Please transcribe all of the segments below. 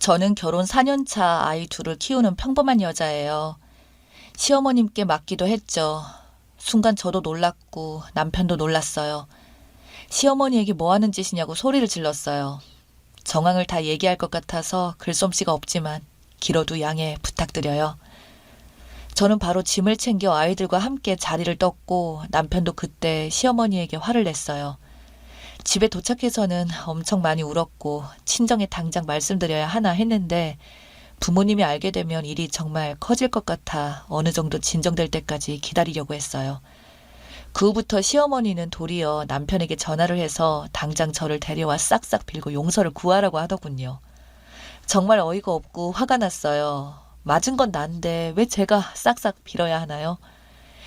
저는 결혼 4년 차 아이 둘을 키우는 평범한 여자예요. 시어머님께 맡기도 했죠. 순간 저도 놀랐고 남편도 놀랐어요. 시어머니에게 뭐 하는 짓이냐고 소리를 질렀어요. 정황을 다 얘기할 것 같아서 글솜씨가 없지만 길어도 양해 부탁드려요. 저는 바로 짐을 챙겨 아이들과 함께 자리를 떴고 남편도 그때 시어머니에게 화를 냈어요. 집에 도착해서는 엄청 많이 울었고 친정에 당장 말씀드려야 하나 했는데 부모님이 알게 되면 일이 정말 커질 것 같아 어느 정도 진정될 때까지 기다리려고 했어요. 그 후부터 시어머니는 도리어 남편에게 전화를 해서 당장 저를 데려와 싹싹 빌고 용서를 구하라고 하더군요. 정말 어이가 없고 화가 났어요. 맞은 건 난데 왜 제가 싹싹 빌어야 하나요?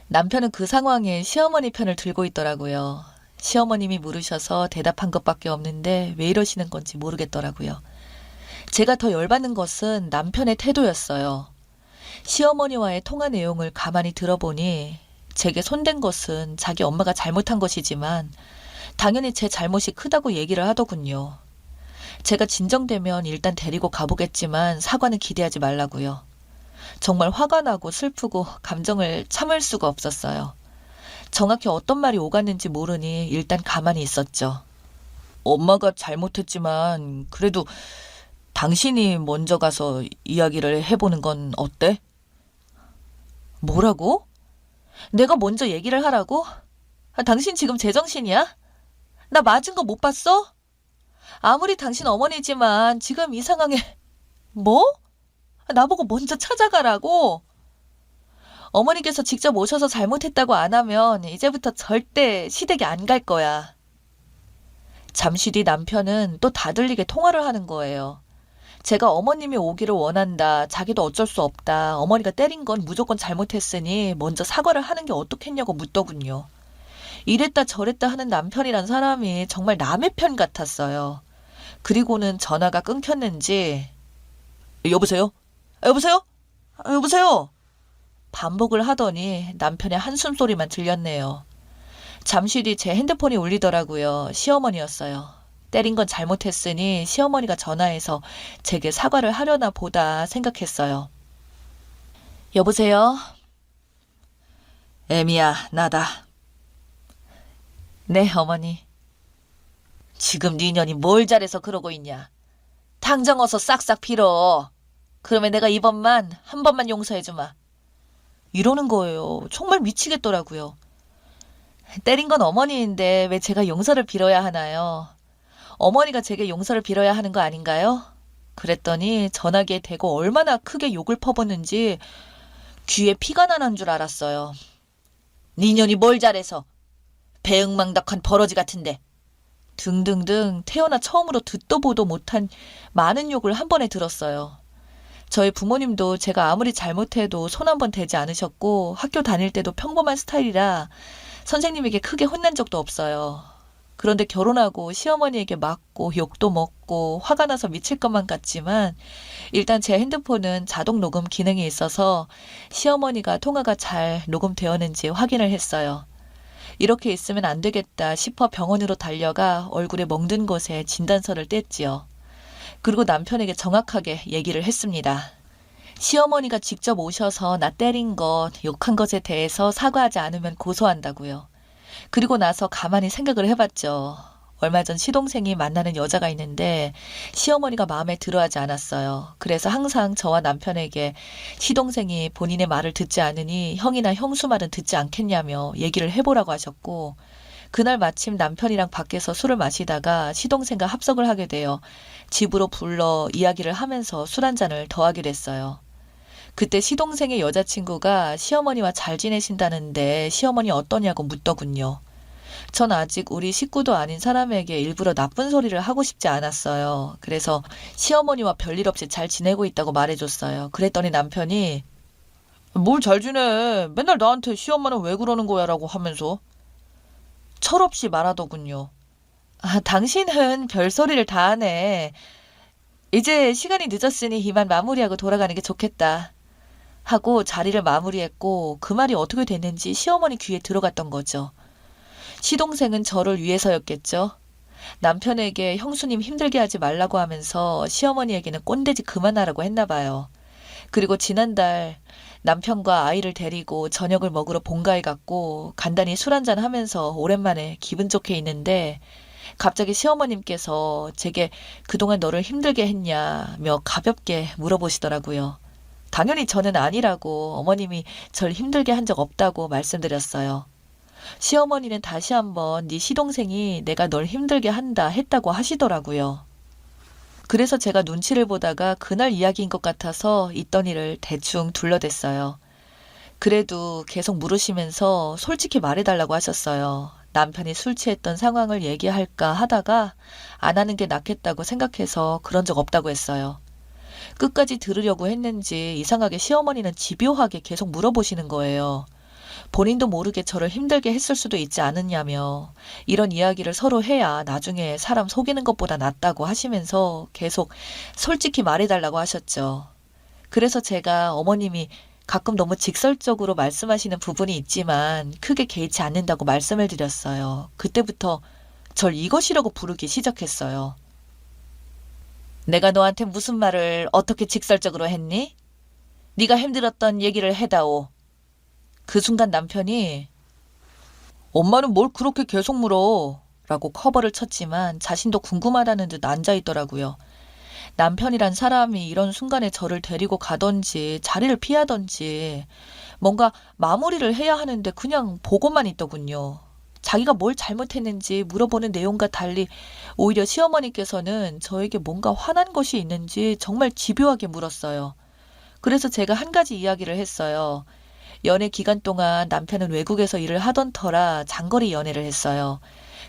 남편은 그 상황에 시어머니 편을 들고 있더라고요. 시어머님이 물으셔서 대답한 것밖에 없는데 왜 이러시는 건지 모르겠더라고요. 제가 더 열받는 것은 남편의 태도였어요. 시어머니와의 통화 내용을 가만히 들어보니 제게 손댄 것은 자기 엄마가 잘못한 것이지만 당연히 제 잘못이 크다고 얘기를 하더군요. 제가 진정되면 일단 데리고 가보겠지만 사과는 기대하지 말라고요. 정말 화가 나고 슬프고 감정을 참을 수가 없었어요. 정확히 어떤 말이 오갔는지 모르니 일단 가만히 있었죠. 엄마가 잘못했지만 그래도 당신이 먼저 가서 이야기를 해보는 건 어때? 뭐라고? 내가 먼저 얘기를 하라고? 당신 지금 제정신이야? 나 맞은 거 못 봤어? 아무리 당신 어머니지만 지금 이 상황에 뭐? 나보고 먼저 찾아가라고? 어머니께서 직접 오셔서 잘못했다고 안 하면 이제부터 절대 시댁에 안 갈 거야. 잠시 뒤 남편은 또 다들리게 통화를 하는 거예요. 제가 어머님이 오기를 원한다. 자기도 어쩔 수 없다. 어머니가 때린 건 무조건 잘못했으니 먼저 사과를 하는 게 어떻겠냐고 묻더군요. 이랬다 저랬다 하는 남편이란 사람이 정말 남의 편 같았어요. 그리고는 전화가 끊겼는지 여보세요? 여보세요? 여보세요? 반복을 하더니 남편의 한숨소리만 들렸네요. 잠시 뒤 제 핸드폰이 울리더라고요. 시어머니였어요. 때린 건 잘못했으니 시어머니가 전화해서 제게 사과를 하려나 보다 생각했어요. 여보세요? 애미야, 나다. 네, 어머니. 지금 네 년이 뭘 잘해서 그러고 있냐? 당장 어서 싹싹 빌어. 그러면 내가 이번만 한 번만 용서해주마. 이러는 거예요. 정말 미치겠더라고요. 때린 건 어머니인데 왜 제가 용서를 빌어야 하나요? 어머니가 제게 용서를 빌어야 하는 거 아닌가요? 그랬더니 전화기에 대고 얼마나 크게 욕을 퍼붓는지 귀에 피가 나는 줄 알았어요. 네 년이 뭘 잘해서 배응망덕한 버러지 같은데 등등등 태어나 처음으로 듣도 보도 못한 많은 욕을 한 번에 들었어요. 저희 부모님도 제가 아무리 잘못해도 손 한 번 대지 않으셨고 학교 다닐 때도 평범한 스타일이라 선생님에게 크게 혼난 적도 없어요. 그런데 결혼하고 시어머니에게 맞고 욕도 먹고 화가 나서 미칠 것만 같지만 일단 제 핸드폰은 자동 녹음 기능이 있어서 시어머니가 통화가 잘 녹음되었는지 확인을 했어요. 이렇게 있으면 안 되겠다 싶어 병원으로 달려가 얼굴에 멍든 곳에 진단서를 뗐지요. 그리고 남편에게 정확하게 얘기를 했습니다. 시어머니가 직접 오셔서 나 때린 것, 욕한 것에 대해서 사과하지 않으면 고소한다고요. 그리고 나서 가만히 생각을 해봤죠. 얼마 전 시동생이 만나는 여자가 있는데 시어머니가 마음에 들어하지 않았어요. 그래서 항상 저와 남편에게 시동생이 본인의 말을 듣지 않으니 형이나 형수 말은 듣지 않겠냐며 얘기를 해보라고 하셨고 그날 마침 남편이랑 밖에서 술을 마시다가 시동생과 합석을 하게 되어 집으로 불러 이야기를 하면서 술 한 잔을 더 하기로 했어요. 그때 시동생의 여자친구가 시어머니와 잘 지내신다는데 시어머니 어떠냐고 묻더군요. 전 아직 우리 식구도 아닌 사람에게 일부러 나쁜 소리를 하고 싶지 않았어요. 그래서 시어머니와 별일 없이 잘 지내고 있다고 말해줬어요. 그랬더니 남편이 뭘 잘 지내? 맨날 나한테 시엄마는 왜 그러는 거야? 라고 하면서 철없이 말하더군요. 아, 당신은 별소리를 다 하네. 이제 시간이 늦었으니 이만 마무리하고 돌아가는 게 좋겠다. 하고 자리를 마무리했고 그 말이 어떻게 됐는지 시어머니 귀에 들어갔던 거죠. 시동생은 저를 위해서였겠죠. 남편에게 형수님 힘들게 하지 말라고 하면서 시어머니에게는 꼰대짓 그만하라고 했나 봐요. 그리고 지난달 남편과 아이를 데리고 저녁을 먹으러 본가에 갔고 간단히 술 한잔 하면서 오랜만에 기분 좋게 있는데 갑자기 시어머님께서 제게 그동안 너를 힘들게 했냐며 가볍게 물어보시더라고요. 당연히 저는 아니라고 어머님이 절 힘들게 한 적 없다고 말씀드렸어요. 시어머니는 다시 한번 네 시동생이 내가 널 힘들게 한다 했다고 하시더라고요. 그래서 제가 눈치를 보다가 그날 이야기인 것 같아서 있던 일을 대충 둘러댔어요. 그래도 계속 물으시면서 솔직히 말해달라고 하셨어요. 남편이 술 취했던 상황을 얘기할까 하다가 안 하는 게 낫겠다고 생각해서 그런 적 없다고 했어요. 끝까지 들으려고 했는지 이상하게 시어머니는 집요하게 계속 물어보시는 거예요. 본인도 모르게 저를 힘들게 했을 수도 있지 않았냐며 이런 이야기를 서로 해야 나중에 사람 속이는 것보다 낫다고 하시면서 계속 솔직히 말해달라고 하셨죠. 그래서 제가 어머님이 가끔 너무 직설적으로 말씀하시는 부분이 있지만 크게 개의치 않는다고 말씀을 드렸어요. 그때부터 절 이것이라고 부르기 시작했어요. 내가 너한테 무슨 말을 어떻게 직설적으로 했니? 네가 힘들었던 얘기를 해다오. 그 순간 남편이 엄마는 뭘 그렇게 계속 물어? 라고 커버를 쳤지만 자신도 궁금하다는 듯 앉아있더라고요. 남편이란 사람이 이런 순간에 저를 데리고 가던지 자리를 피하던지 뭔가 마무리를 해야 하는데 그냥 보고만 있더군요. 자기가 뭘 잘못했는지 물어보는 내용과 달리 오히려 시어머니께서는 저에게 뭔가 화난 것이 있는지 정말 집요하게 물었어요. 그래서 제가 한 가지 이야기를 했어요. 연애 기간 동안 남편은 외국에서 일을 하던 터라 장거리 연애를 했어요.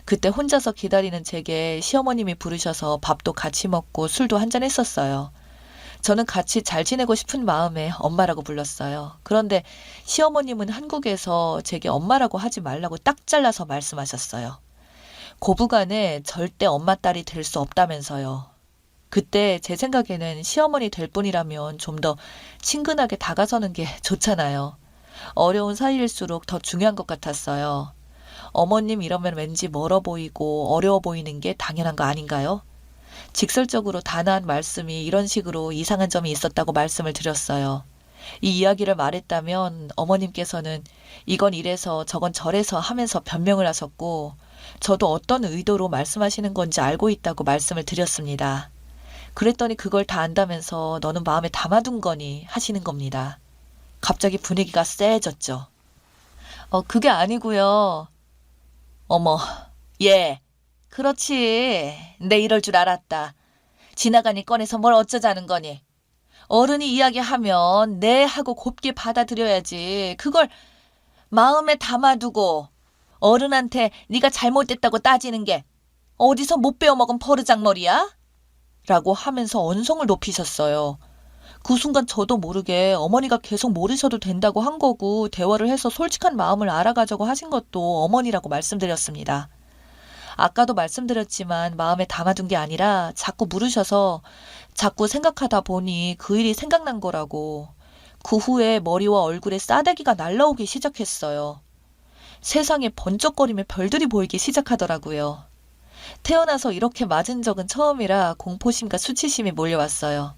그때 혼자서 기다리는 제게 시어머님이 부르셔서 밥도 같이 먹고 술도 한잔 했었어요. 저는 같이 잘 지내고 싶은 마음에 엄마라고 불렀어요. 그런데 시어머님은 한국에서 제게 엄마라고 하지 말라고 딱 잘라서 말씀하셨어요. 고부간에 절대 엄마 딸이 될 수 없다면서요. 그때 제 생각에는 시어머니 될 뿐이라면 좀 더 친근하게 다가서는 게 좋잖아요. 어려운 사이일수록 더 중요한 것 같았어요. 어머님 이러면 왠지 멀어 보이고 어려워 보이는 게 당연한 거 아닌가요? 직설적으로 단아한 말씀이 이런 식으로 이상한 점이 있었다고 말씀을 드렸어요. 이 이야기를 말했다면 어머님께서는 이건 이래서 저건 저래서 하면서 변명을 하셨고 저도 어떤 의도로 말씀하시는 건지 알고 있다고 말씀을 드렸습니다. 그랬더니 그걸 다 안다면서 너는 마음에 담아둔 거니 하시는 겁니다. 갑자기 분위기가 쎄해졌죠. 그게 아니고요. 어머, 예. 그렇지. 내 이럴 줄 알았다. 지나가니 꺼내서 뭘 어쩌자는 거니. 어른이 이야기하면 네 하고 곱게 받아들여야지. 그걸 마음에 담아두고 어른한테 네가 잘못됐다고 따지는 게 어디서 못 배워먹은 버르장머리야? 라고 하면서 언성을 높이셨어요. 그 순간 저도 모르게 어머니가 계속 모르셔도 된다고 한 거고 대화를 해서 솔직한 마음을 알아가자고 하신 것도 어머니라고 말씀드렸습니다. 아까도 말씀드렸지만 마음에 담아둔 게 아니라 자꾸 물으셔서 자꾸 생각하다 보니 그 일이 생각난 거라고. 그 후에 머리와 얼굴에 싸대기가 날라오기 시작했어요. 세상에 번쩍거리며 별들이 보이기 시작하더라고요. 태어나서 이렇게 맞은 적은 처음이라 공포심과 수치심이 몰려왔어요.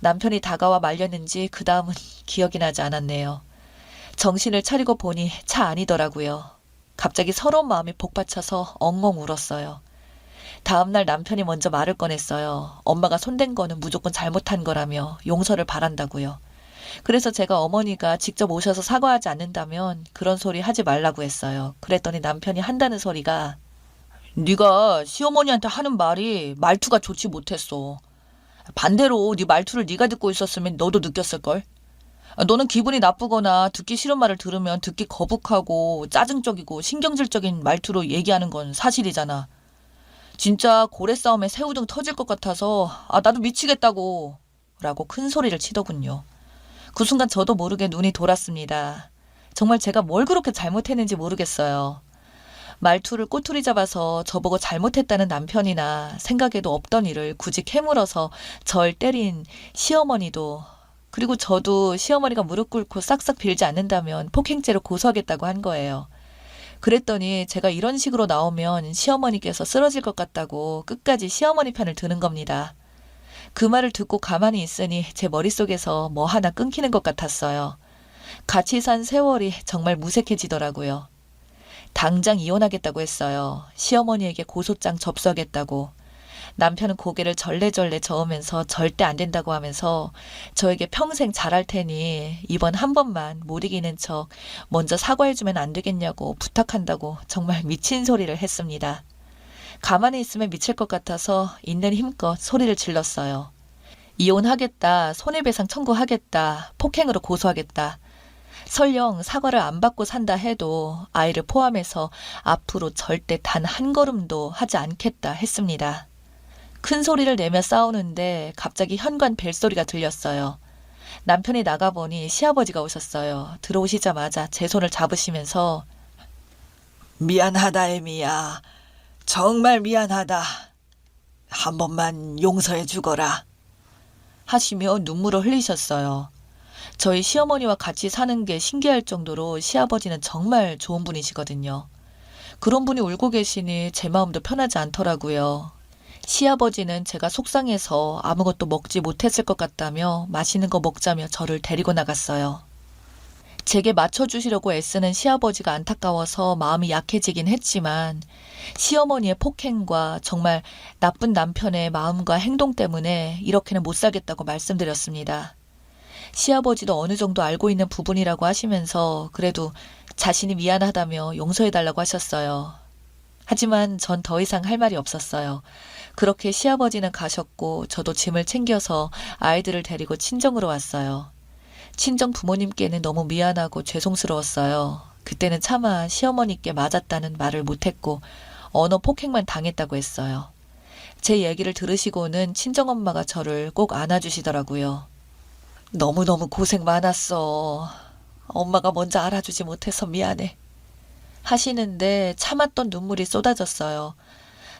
남편이 다가와 말렸는지 그 다음은 기억이 나지 않았네요. 정신을 차리고 보니 차 아니더라고요. 갑자기 서러운 마음이 복받쳐서 엉엉 울었어요. 다음날 남편이 먼저 말을 꺼냈어요. 엄마가 손댄 거는 무조건 잘못한 거라며 용서를 바란다고요. 그래서 제가 어머니가 직접 오셔서 사과하지 않는다면 그런 소리 하지 말라고 했어요. 그랬더니 남편이 한다는 소리가 네가 시어머니한테 하는 말이 말투가 좋지 못했어. 반대로 네 말투를 네가 듣고 있었으면 너도 느꼈을걸. 너는 기분이 나쁘거나 듣기 싫은 말을 들으면 듣기 거북하고 짜증적이고 신경질적인 말투로 얘기하는 건 사실이잖아. 진짜 고래 싸움에 새우등 터질 것 같아서 나도 미치겠다고 라고 큰 소리를 치더군요. 그 순간 저도 모르게 눈이 돌았습니다. 정말 제가 뭘 그렇게 잘못했는지 모르겠어요. 말투를 꼬투리 잡아서 저보고 잘못했다는 남편이나 생각에도 없던 일을 굳이 캐물어서 절 때린 시어머니도 그리고 저도 시어머니가 무릎 꿇고 싹싹 빌지 않는다면 폭행죄로 고소하겠다고 한 거예요. 그랬더니 제가 이런 식으로 나오면 시어머니께서 쓰러질 것 같다고 끝까지 시어머니 편을 드는 겁니다. 그 말을 듣고 가만히 있으니 제 머릿속에서 뭐 하나 끊기는 것 같았어요. 같이 산 세월이 정말 무색해지더라고요. 당장 이혼하겠다고 했어요. 시어머니에게 고소장 접수하겠다고. 남편은 고개를 절레절레 저으면서 절대 안 된다고 하면서 저에게 평생 잘할 테니 이번 한 번만 못 이기는 척 먼저 사과해주면 안 되겠냐고 부탁한다고 정말 미친 소리를 했습니다. 가만히 있으면 미칠 것 같아서 있는 힘껏 소리를 질렀어요. 이혼하겠다, 손해배상 청구하겠다, 폭행으로 고소하겠다. 설령 사과를 안 받고 산다 해도 아이를 포함해서 앞으로 절대 단 한 걸음도 하지 않겠다 했습니다. 큰 소리를 내며 싸우는데 갑자기 현관 벨소리가 들렸어요. 남편이 나가보니 시아버지가 오셨어요. 들어오시자마자 제 손을 잡으시면서 미안하다, 애미야. 정말 미안하다. 한 번만 용서해 주거라. 하시며 눈물을 흘리셨어요. 저희 시어머니와 같이 사는 게 신기할 정도로 시아버지는 정말 좋은 분이시거든요. 그런 분이 울고 계시니 제 마음도 편하지 않더라고요. 시아버지는 제가 속상해서 아무것도 먹지 못했을 것 같다며 맛있는 거 먹자며 저를 데리고 나갔어요. 제게 맞춰주시려고 애쓰는 시아버지가 안타까워서 마음이 약해지긴 했지만 시어머니의 폭행과 정말 나쁜 남편의 마음과 행동 때문에 이렇게는 못 살겠다고 말씀드렸습니다. 시아버지도 어느 정도 알고 있는 부분이라고 하시면서 그래도 자신이 미안하다며 용서해달라고 하셨어요. 하지만 전 더 이상 할 말이 없었어요. 그렇게 시아버지는 가셨고 저도 짐을 챙겨서 아이들을 데리고 친정으로 왔어요. 친정 부모님께는 너무 미안하고 죄송스러웠어요. 그때는 차마 시어머니께 맞았다는 말을 못했고 언어 폭행만 당했다고 했어요. 제 얘기를 들으시고는 친정엄마가 저를 꼭 안아주시더라고요. 너무너무 고생 많았어. 엄마가 먼저 알아주지 못해서 미안해. 하시는데 참았던 눈물이 쏟아졌어요.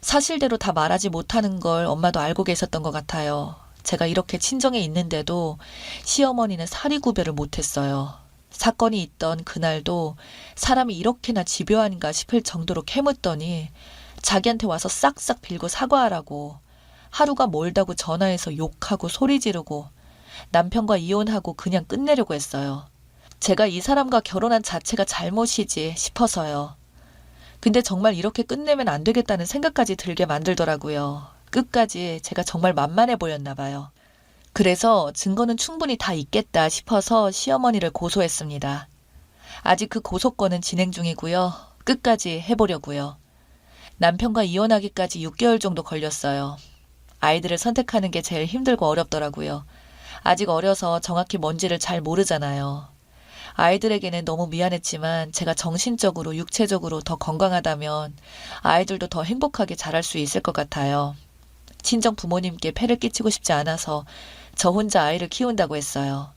사실대로 다 말하지 못하는 걸 엄마도 알고 계셨던 것 같아요. 제가 이렇게 친정에 있는데도 시어머니는 사리 구별을 못했어요. 사건이 있던 그날도 사람이 이렇게나 집요한가 싶을 정도로 캐묻더니 자기한테 와서 싹싹 빌고 사과하라고 하루가 멀다고 전화해서 욕하고 소리 지르고 남편과 이혼하고 그냥 끝내려고 했어요. 제가 이 사람과 결혼한 자체가 잘못이지 싶어서요. 근데 정말 이렇게 끝내면 안 되겠다는 생각까지 들게 만들더라고요. 끝까지 제가 정말 만만해 보였나 봐요. 그래서 증거는 충분히 다 있겠다 싶어서 시어머니를 고소했습니다. 아직 그 고소건은 진행 중이고요. 끝까지 해보려고요. 남편과 이혼하기까지 6개월 정도 걸렸어요. 아이들을 선택하는 게 제일 힘들고 어렵더라고요. 아직 어려서 정확히 뭔지를 잘 모르잖아요. 아이들에게는 너무 미안했지만 제가 정신적으로 육체적으로 더 건강하다면 아이들도 더 행복하게 자랄 수 있을 것 같아요. 친정 부모님께 폐를 끼치고 싶지 않아서 저 혼자 아이를 키운다고 했어요.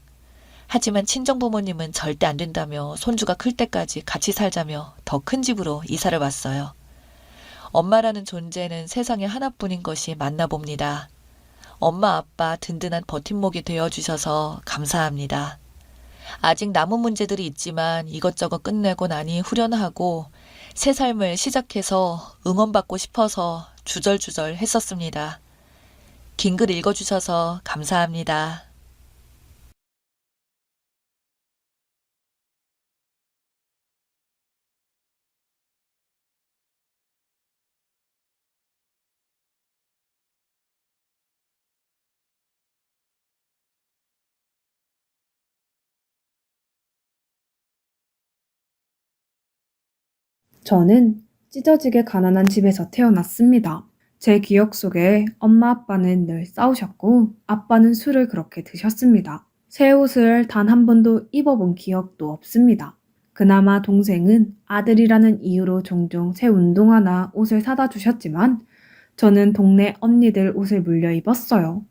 하지만 친정 부모님은 절대 안 된다며 손주가 클 때까지 같이 살자며 더 큰 집으로 이사를 왔어요. 엄마라는 존재는 세상에 하나뿐인 것이 맞나 봅니다. 엄마 아빠 든든한 버팀목이 되어주셔서 감사합니다. 아직 남은 문제들이 있지만 이것저것 끝내고 나니 후련하고 새 삶을 시작해서 응원받고 싶어서 주절주절 했었습니다. 긴 글 읽어주셔서 감사합니다. 저는 찢어지게 가난한 집에서 태어났습니다. 제 기억 속에 엄마 아빠는 늘 싸우셨고 아빠는 술을 그렇게 드셨습니다. 새 옷을 단 한 번도 입어본 기억도 없습니다. 그나마 동생은 아들이라는 이유로 종종 새 운동화나 옷을 사다 주셨지만 저는 동네 언니들 옷을 물려 입었어요.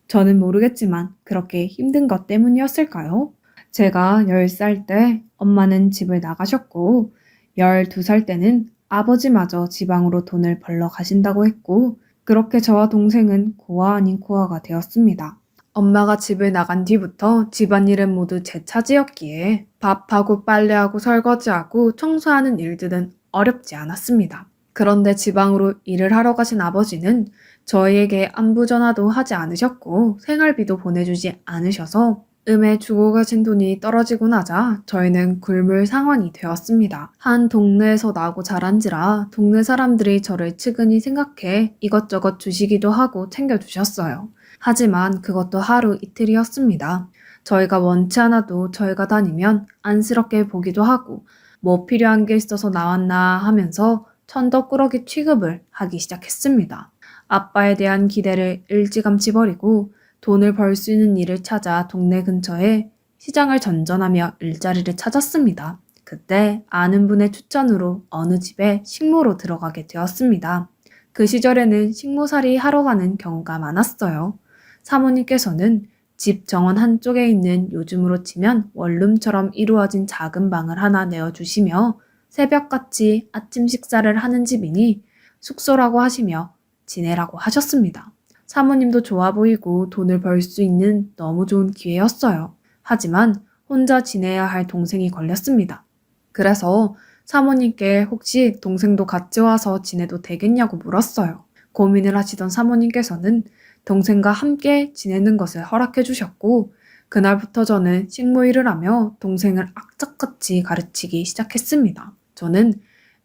저는 모르겠지만 그렇게 힘든 것 때문이었을까요? 제가 10살 때 엄마는 집을 나가셨고 12살 때는 아버지마저 지방으로 돈을 벌러 가신다고 했고 그렇게 저와 동생은 고아 아닌 고아가 되었습니다. 엄마가 집을 나간 뒤부터 집안일은 모두 제 차지였기에 밥하고 빨래하고 설거지하고 청소하는 일들은 어렵지 않았습니다. 그런데 지방으로 일을 하러 가신 아버지는 저희에게 안부 전화도 하지 않으셨고 생활비도 보내주지 않으셔서 음에 주고 가신 돈이 떨어지고 나자 저희는 굶을 상황이 되었습니다. 한 동네에서 나고 자란지라 동네 사람들이 저를 측은히 생각해 이것저것 주시기도 하고 챙겨주셨어요. 하지만 그것도 하루 이틀이었습니다. 저희가 원치 않아도 저희가 다니면 안쓰럽게 보기도 하고 뭐 필요한 게 있어서 나왔나 하면서 천덕꾸러기 취급을 하기 시작했습니다. 아빠에 대한 기대를 일찌감치 버리고 돈을 벌 수 있는 일을 찾아 동네 근처에 시장을 전전하며 일자리를 찾았습니다. 그때 아는 분의 추천으로 어느 집에 식모로 들어가게 되었습니다. 그 시절에는 식모살이 하러 가는 경우가 많았어요. 사모님께서는 집 정원 한쪽에 있는 요즘으로 치면 원룸처럼 이루어진 작은 방을 하나 내어주시며 새벽같이 아침 식사를 하는 집이니 숙소라고 하시며 지내라고 하셨습니다. 사모님도 좋아 보이고 돈을 벌 수 있는 너무 좋은 기회였어요. 하지만 혼자 지내야 할 동생이 걸렸습니다. 그래서 사모님께 혹시 동생도 같이 와서 지내도 되겠냐고 물었어요. 고민을 하시던 사모님께서는 동생과 함께 지내는 것을 허락해 주셨고 그날부터 저는 식모일을 하며 동생을 악착같이 가르치기 시작했습니다. 저는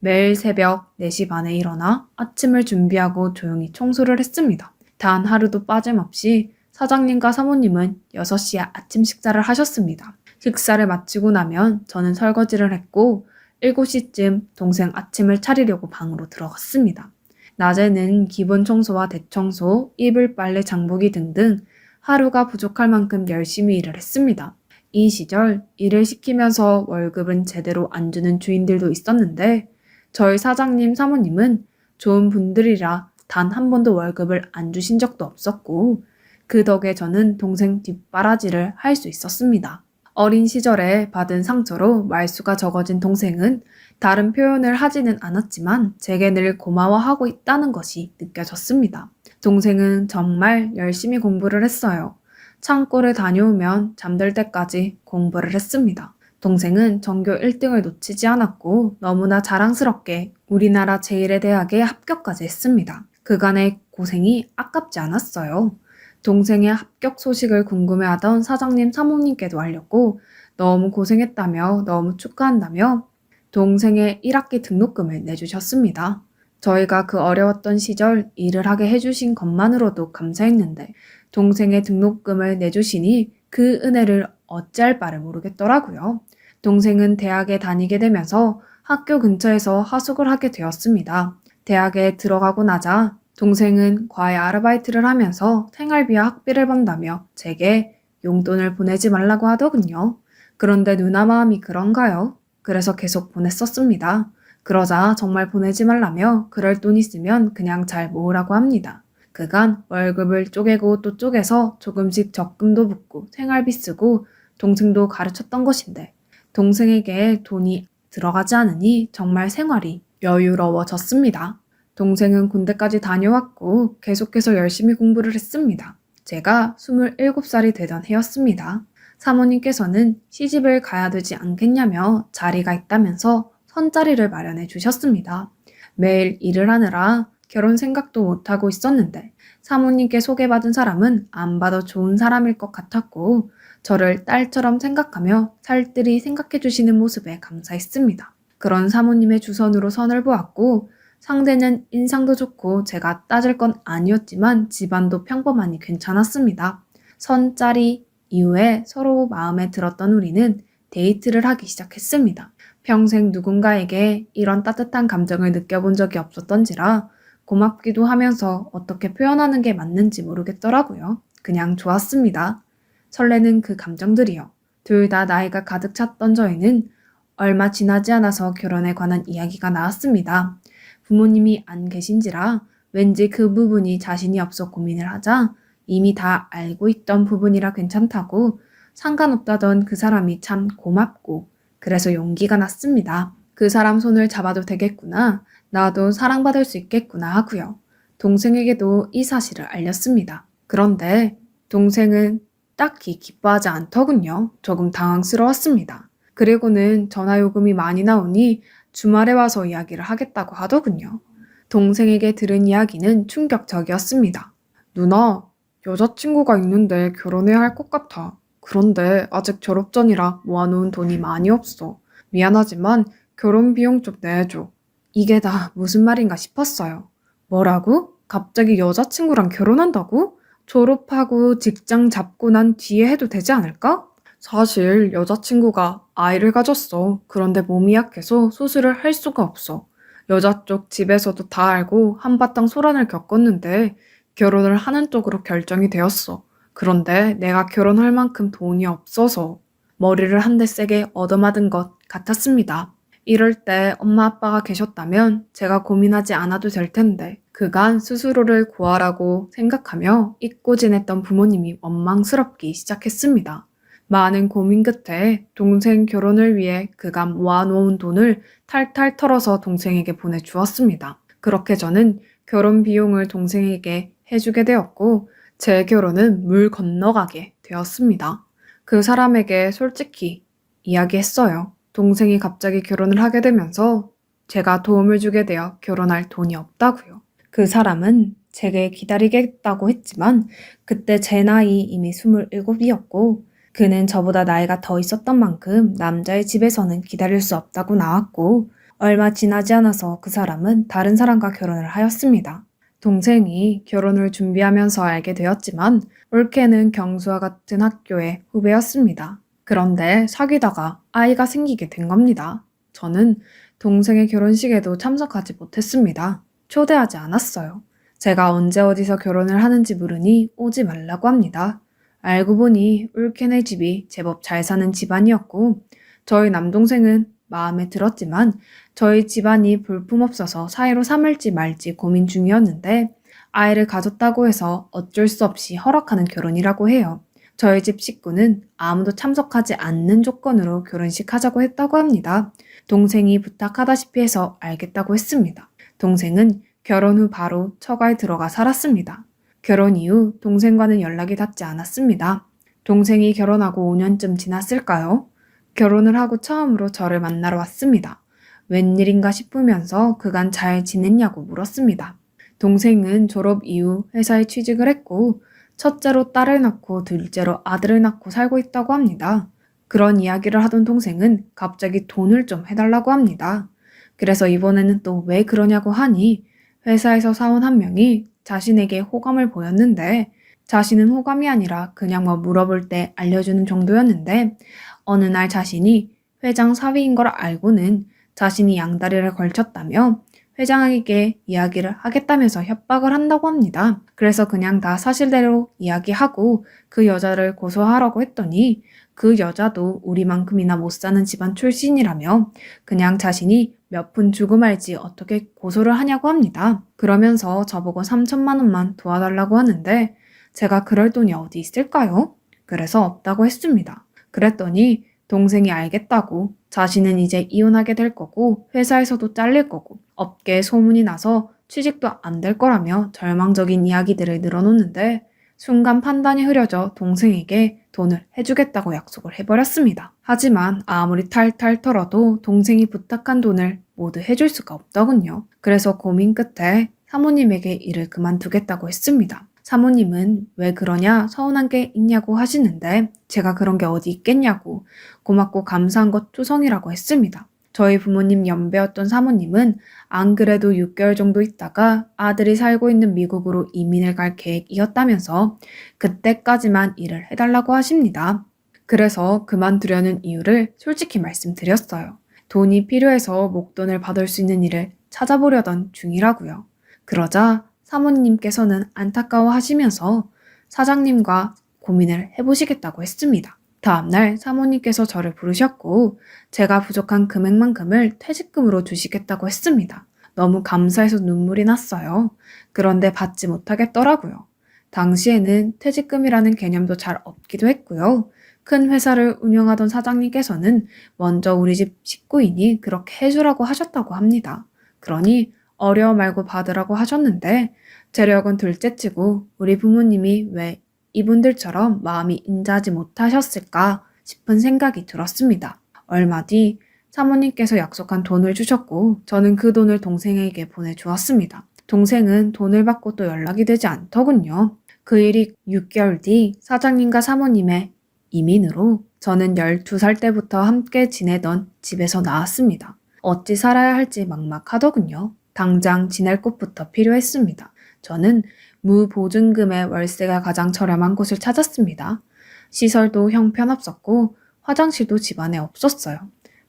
매일 새벽 4시 반에 일어나 아침을 준비하고 조용히 청소를 했습니다. 단 하루도 빠짐없이 사장님과 사모님은 6시에 아침 식사를 하셨습니다. 식사를 마치고 나면 저는 설거지를 했고 7시쯤 동생 아침을 차리려고 방으로 들어갔습니다. 낮에는 기본 청소와 대청소, 이불 빨래, 장보기 등등 하루가 부족할 만큼 열심히 일을 했습니다. 이 시절 일을 시키면서 월급은 제대로 안 주는 주인들도 있었는데 저희 사장님, 사모님은 좋은 분들이라 단 한 번도 월급을 안 주신 적도 없었고 그 덕에 저는 동생 뒷바라지를 할 수 있었습니다. 어린 시절에 받은 상처로 말수가 적어진 동생은 다른 표현을 하지는 않았지만 제게 늘 고마워하고 있다는 것이 느껴졌습니다. 동생은 정말 열심히 공부를 했어요. 창고를 다녀오면 잠들 때까지 공부를 했습니다. 동생은 전교 1등을 놓치지 않았고 너무나 자랑스럽게 우리나라 제1의 대학에 합격까지 했습니다. 그간의 고생이 아깝지 않았어요. 동생의 합격 소식을 궁금해하던 사장님 사모님께도 알렸고 너무 고생했다며 너무 축하한다며 동생의 1학기 등록금을 내주셨습니다. 저희가 그 어려웠던 시절 일을 하게 해주신 것만으로도 감사했는데 동생의 등록금을 내주시니 그 은혜를 어찌할 바를 모르겠더라고요. 동생은 대학에 다니게 되면서 학교 근처에서 하숙을 하게 되었습니다. 대학에 들어가고 나자 동생은 과외 아르바이트를 하면서 생활비와 학비를 번다며 제게 용돈을 보내지 말라고 하더군요. 그런데 누나 마음이 그런가요? 그래서 계속 보냈었습니다. 그러자 정말 보내지 말라며 그럴 돈 있으면 그냥 잘 모으라고 합니다. 그간 월급을 쪼개고 또 쪼개서 조금씩 적금도 붓고 생활비 쓰고 동생도 가르쳤던 것인데 동생에게 돈이 들어가지 않으니 정말 생활이 여유로워졌습니다. 동생은 군대까지 다녀왔고 계속해서 열심히 공부를 했습니다. 제가 27살이 되던 해였습니다. 사모님께서는 시집을 가야 되지 않겠냐며 자리가 있다면서 선자리를 마련해 주셨습니다. 매일 일을 하느라 결혼 생각도 못하고 있었는데 사모님께 소개받은 사람은 안 봐도 좋은 사람일 것 같았고 저를 딸처럼 생각하며 살뜰히 생각해 주시는 모습에 감사했습니다. 그런 사모님의 주선으로 선을 보았고 상대는 인상도 좋고 제가 따질 건 아니었지만 집안도 평범하니 괜찮았습니다. 선짜리 이후에 서로 마음에 들었던 우리는 데이트를 하기 시작했습니다. 평생 누군가에게 이런 따뜻한 감정을 느껴본 적이 없었던지라 고맙기도 하면서 어떻게 표현하는 게 맞는지 모르겠더라고요. 그냥 좋았습니다. 설레는 그 감정들이요. 둘 다 나이가 가득 찼던 저희는 얼마 지나지 않아서 결혼에 관한 이야기가 나왔습니다. 부모님이 안 계신지라 왠지 그 부분이 자신이 없어 고민을 하자 이미 다 알고 있던 부분이라 괜찮다고 상관없다던 그 사람이 참 고맙고 그래서 용기가 났습니다. 그 사람 손을 잡아도 되겠구나. 나도 사랑받을 수 있겠구나 하고요. 동생에게도 이 사실을 알렸습니다. 그런데 동생은 딱히 기뻐하지 않더군요. 조금 당황스러웠습니다. 그리고는 전화요금이 많이 나오니 주말에 와서 이야기를 하겠다고 하더군요. 동생에게 들은 이야기는 충격적이었습니다. 누나, 여자친구가 있는데 결혼해야 할 것 같아. 그런데 아직 졸업 전이라 모아놓은 돈이 많이 없어. 미안하지만 결혼 비용 좀 내줘. 이게 다 무슨 말인가 싶었어요. 뭐라고? 갑자기 여자친구랑 결혼한다고? 졸업하고 직장 잡고 난 뒤에 해도 되지 않을까? 사실 여자친구가 아이를 가졌어. 그런데 몸이 약해서 수술을 할 수가 없어. 여자 쪽 집에서도 다 알고 한바탕 소란을 겪었는데 결혼을 하는 쪽으로 결정이 되었어. 그런데 내가 결혼할 만큼 돈이 없어서 머리를 한 대 세게 얻어맞은 것 같았습니다. 이럴 때 엄마 아빠가 계셨다면 제가 고민하지 않아도 될 텐데 그간 스스로를 구하라고 생각하며 잊고 지냈던 부모님이 원망스럽기 시작했습니다. 많은 고민 끝에 동생 결혼을 위해 그간 모아놓은 돈을 탈탈 털어서 동생에게 보내주었습니다. 그렇게 저는 결혼 비용을 동생에게 해주게 되었고 제 결혼은 물 건너가게 되었습니다. 그 사람에게 솔직히 이야기했어요. 동생이 갑자기 결혼을 하게 되면서 제가 도움을 주게 되어 결혼할 돈이 없다고요. 그 사람은 제게 기다리겠다고 했지만 그때 제 나이 이미 27이었고 그는 저보다 나이가 더 있었던 만큼 남자의 집에서는 기다릴 수 없다고 나왔고 얼마 지나지 않아서 그 사람은 다른 사람과 결혼을 하였습니다. 동생이 결혼을 준비하면서 알게 되었지만 올케는 경수와 같은 학교의 후배였습니다. 그런데 사귀다가 아이가 생기게 된 겁니다. 저는 동생의 결혼식에도 참석하지 못했습니다. 초대하지 않았어요. 제가 언제 어디서 결혼을 하는지 물으니 오지 말라고 합니다. 알고 보니 울케네 집이 제법 잘 사는 집안이었고 저희 남동생은 마음에 들었지만 저희 집안이 볼품없어서 사이로 삼을지 말지 고민 중이었는데 아이를 가졌다고 해서 어쩔 수 없이 허락하는 결혼이라고 해요. 저희 집 식구는 아무도 참석하지 않는 조건으로 결혼식 하자고 했다고 합니다. 동생이 부탁하다시피 해서 알겠다고 했습니다. 동생은 결혼 후 바로 처가에 들어가 살았습니다. 결혼 이후 동생과는 연락이 닿지 않았습니다. 동생이 결혼하고 5년쯤 지났을까요? 결혼을 하고 처음으로 저를 만나러 왔습니다. 웬일인가 싶으면서 그간 잘 지냈냐고 물었습니다. 동생은 졸업 이후 회사에 취직을 했고 첫째로 딸을 낳고 둘째로 아들을 낳고 살고 있다고 합니다. 그런 이야기를 하던 동생은 갑자기 돈을 좀 해달라고 합니다. 그래서 이번에는 또 왜 그러냐고 하니 회사에서 사원 한 명이 자신에게 호감을 보였는데 자신은 호감이 아니라 그냥 뭐 물어볼 때 알려주는 정도였는데 어느 날 자신이 회장 사위인 걸 알고는 자신이 양다리를 걸쳤다며 회장에게 이야기를 하겠다면서 협박을 한다고 합니다. 그래서 그냥 다 사실대로 이야기하고 그 여자를 고소하라고 했더니 그 여자도 우리만큼이나 못 사는 집안 출신이라며 그냥 자신이 몇 푼 주고 말지 어떻게 고소를 하냐고 합니다. 그러면서 저보고 3천만 원만 도와달라고 하는데 제가 그럴 돈이 어디 있을까요? 그래서 없다고 했습니다. 그랬더니 동생이 알겠다고 자신은 이제 이혼하게 될 거고 회사에서도 잘릴 거고 업계에 소문이 나서 취직도 안 될 거라며 절망적인 이야기들을 늘어놓는데 순간 판단이 흐려져 동생에게 돈을 해주겠다고 약속을 해버렸습니다. 하지만 아무리 탈탈 털어도 동생이 부탁한 돈을 모두 해줄 수가 없더군요. 그래서 고민 끝에 사모님에게 일을 그만두겠다고 했습니다. 사모님은 왜 그러냐 서운한 게 있냐고 하시는데 제가 그런 게 어디 있겠냐고 고맙고 감사한 것 투성이라고 했습니다. 저희 부모님 연배였던 사모님은 안 그래도 6개월 정도 있다가 아들이 살고 있는 미국으로 이민을 갈 계획이었다면서 그때까지만 일을 해달라고 하십니다. 그래서 그만두려는 이유를 솔직히 말씀드렸어요. 돈이 필요해서 목돈을 받을 수 있는 일을 찾아보려던 중이라고요. 그러자 사모님께서는 안타까워 하시면서 사장님과 고민을 해보시겠다고 했습니다. 다음날 사모님께서 저를 부르셨고 제가 부족한 금액만큼을 퇴직금으로 주시겠다고 했습니다. 너무 감사해서 눈물이 났어요. 그런데 받지 못하겠더라고요. 당시에는 퇴직금이라는 개념도 잘 없기도 했고요. 큰 회사를 운영하던 사장님께서는 먼저 우리 집 식구이니 그렇게 해주라고 하셨다고 합니다. 그러니 어려워 말고 받으라고 하셨는데 재력은 둘째치고 우리 부모님이 왜 이분들처럼 마음이 인자하지 못하셨을까 싶은 생각이 들었습니다. 얼마 뒤 사모님께서 약속한 돈을 주셨고 저는 그 돈을 동생에게 보내주었습니다. 동생은 돈을 받고 또 연락이 되지 않더군요. 그 일이 6개월 뒤 사장님과 사모님의 이민으로 저는 12살 때부터 함께 지내던 집에서 나왔습니다. 어찌 살아야 할지 막막하더군요. 당장 지낼 곳부터 필요했습니다. 저는 무보증금의 월세가 가장 저렴한 곳을 찾았습니다. 시설도 형편없었고 화장실도 집안에 없었어요.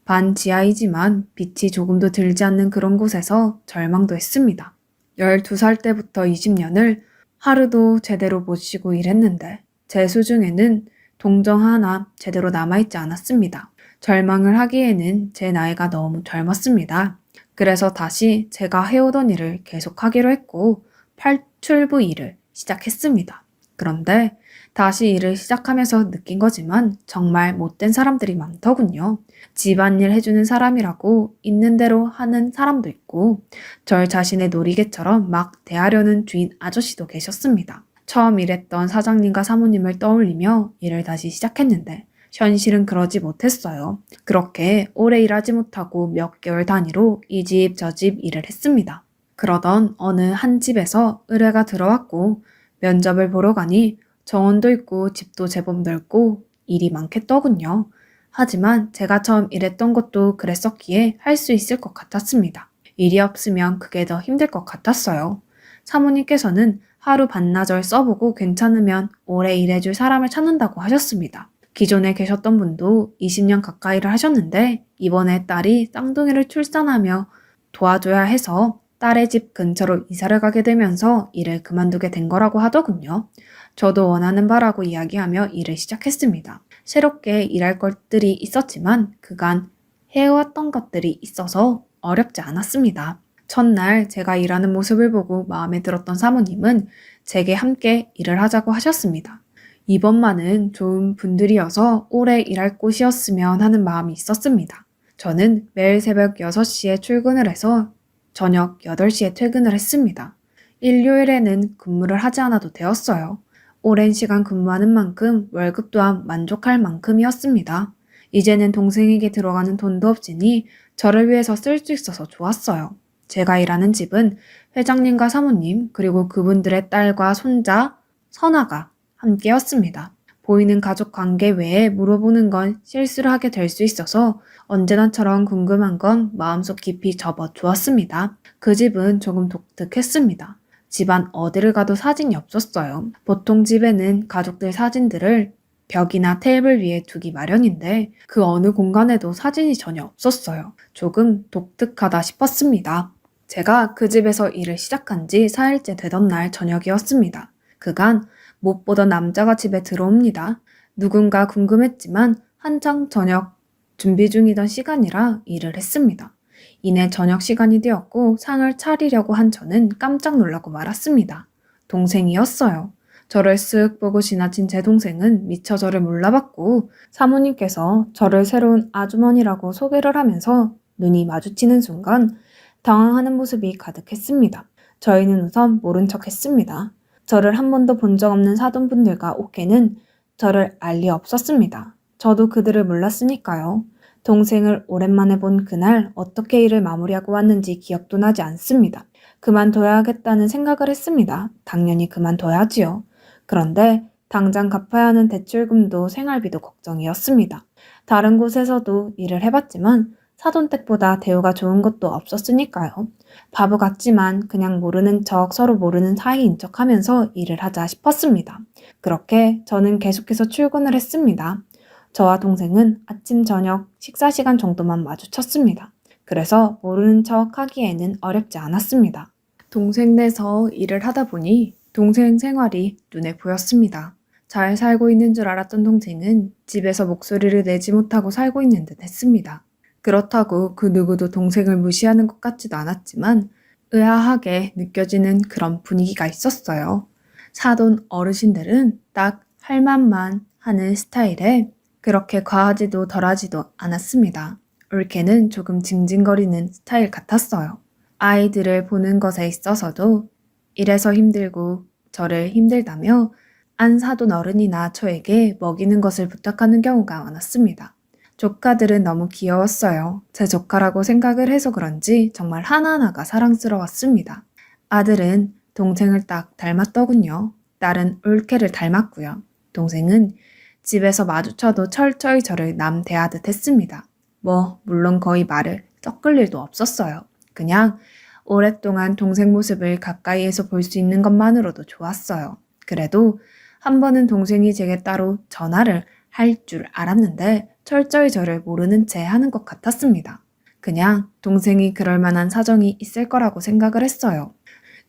반지하이지만 빛이 조금도 들지 않는 그런 곳에서 절망도 했습니다. 12살 때부터 20년을 하루도 제대로 못 쉬고 일했는데 제 수중에는 동정 하나 제대로 남아있지 않았습니다. 절망을 하기에는 제 나이가 너무 젊었습니다. 그래서 다시 제가 해오던 일을 계속하기로 했고 팔출부 일을 시작했습니다. 그런데 다시 일을 시작하면서 느낀 거지만 정말 못된 사람들이 많더군요. 집안일 해주는 사람이라고 있는 대로 하는 사람도 있고 절 자신의 놀이개처럼 막 대하려는 주인 아저씨도 계셨습니다. 처음 일했던 사장님과 사모님을 떠올리며 일을 다시 시작했는데 현실은 그러지 못했어요. 그렇게 오래 일하지 못하고 몇 개월 단위로 이 집 저 집 일을 했습니다. 그러던 어느 한 집에서 의뢰가 들어왔고 면접을 보러 가니 정원도 있고 집도 제법 넓고 일이 많겠더군요. 하지만 제가 처음 일했던 것도 그랬었기에 할 수 있을 것 같았습니다. 일이 없으면 그게 더 힘들 것 같았어요. 사모님께서는 하루 반나절 써보고 괜찮으면 오래 일해줄 사람을 찾는다고 하셨습니다. 기존에 계셨던 분도 20년 가까이를 하셨는데 이번에 딸이 쌍둥이를 출산하며 도와줘야 해서 딸의 집 근처로 이사를 가게 되면서 일을 그만두게 된 거라고 하더군요. 저도 원하는 바라고 이야기하며 일을 시작했습니다. 새롭게 일할 것들이 있었지만 그간 해왔던 것들이 있어서 어렵지 않았습니다. 첫날 제가 일하는 모습을 보고 마음에 들었던 사모님은 제게 함께 일을 하자고 하셨습니다. 이번만은 좋은 분들이어서 오래 일할 곳이었으면 하는 마음이 있었습니다. 저는 매일 새벽 6시에 출근을 해서 저녁 8시에 퇴근을 했습니다. 일요일에는 근무를 하지 않아도 되었어요. 오랜 시간 근무하는 만큼 월급 또한 만족할 만큼이었습니다. 이제는 동생에게 들어가는 돈도 없으니 저를 위해서 쓸 수 있어서 좋았어요. 제가 일하는 집은 회장님과 사모님 그리고 그분들의 딸과 손자, 선아가 함께였습니다. 보이는 가족 관계 외에 물어보는 건 실수를 하게 될 수 있어서 언제나처럼 궁금한 건 마음속 깊이 접어두었습니다. 그 집은 조금 독특했습니다. 집안 어디를 가도 사진이 없었어요. 보통 집에는 가족들 사진들을 벽이나 테이블 위에 두기 마련인데 그 어느 공간에도 사진이 전혀 없었어요. 조금 독특하다 싶었습니다. 제가 그 집에서 일을 시작한 지 4일째 되던 날 저녁이었습니다. 그간 못 보던 남자가 집에 들어옵니다. 누군가 궁금했지만 한창 저녁 준비 중이던 시간이라 일을 했습니다. 이내 저녁 시간이 되었고 상을 차리려고 한 저는 깜짝 놀라고 말았습니다. 동생이었어요. 저를 쓱 보고 지나친 제 동생은 미처 저를 몰라봤고 사모님께서 저를 새로운 아주머니라고 소개를 하면서 눈이 마주치는 순간 당황하는 모습이 가득했습니다. 저희는 우선 모른 척 했습니다. 저를 한 번도 본 적 없는 사돈분들과 옥계는 저를 알 리 없었습니다. 저도 그들을 몰랐으니까요. 동생을 오랜만에 본 그날 어떻게 일을 마무리하고 왔는지 기억도 나지 않습니다. 그만둬야겠다는 생각을 했습니다. 당연히 그만둬야지요. 그런데 당장 갚아야 하는 대출금도 생활비도 걱정이었습니다. 다른 곳에서도 일을 해봤지만 사돈댁보다 대우가 좋은 것도 없었으니까요. 바보 같지만 그냥 모르는 척 서로 모르는 사이인 척 하면서 일을 하자 싶었습니다. 그렇게 저는 계속해서 출근을 했습니다. 저와 동생은 아침 저녁 식사 시간 정도만 마주쳤습니다. 그래서 모르는 척 하기에는 어렵지 않았습니다. 동생 내서 일을 하다 보니 동생 생활이 눈에 보였습니다. 잘 살고 있는 줄 알았던 동생은 집에서 목소리를 내지 못하고 살고 있는 듯 했습니다. 그렇다고 그 누구도 동생을 무시하는 것 같지도 않았지만 의아하게 느껴지는 그런 분위기가 있었어요. 사돈 어르신들은 딱 할 말만 하는 스타일에 그렇게 과하지도 덜하지도 않았습니다. 올케는 조금 징징거리는 스타일 같았어요. 아이들을 보는 것에 있어서도 이래서 힘들고 저를 힘들다며 안 사돈 어른이나 저에게 먹이는 것을 부탁하는 경우가 많았습니다. 조카들은 너무 귀여웠어요. 제 조카라고 생각을 해서 그런지 정말 하나하나가 사랑스러웠습니다. 아들은 동생을 딱 닮았더군요. 딸은 올케를 닮았고요. 동생은 집에서 마주쳐도 철저히 저를 남대하듯 했습니다. 물론 거의 말을 섞을 일도 없었어요. 그냥 오랫동안 동생 모습을 가까이에서 볼 수 있는 것만으로도 좋았어요. 그래도 한 번은 동생이 제게 따로 전화를 할 줄 알았는데 철저히 저를 모르는 채 하는 것 같았습니다. 그냥 동생이 그럴 만한 사정이 있을 거라고 생각을 했어요.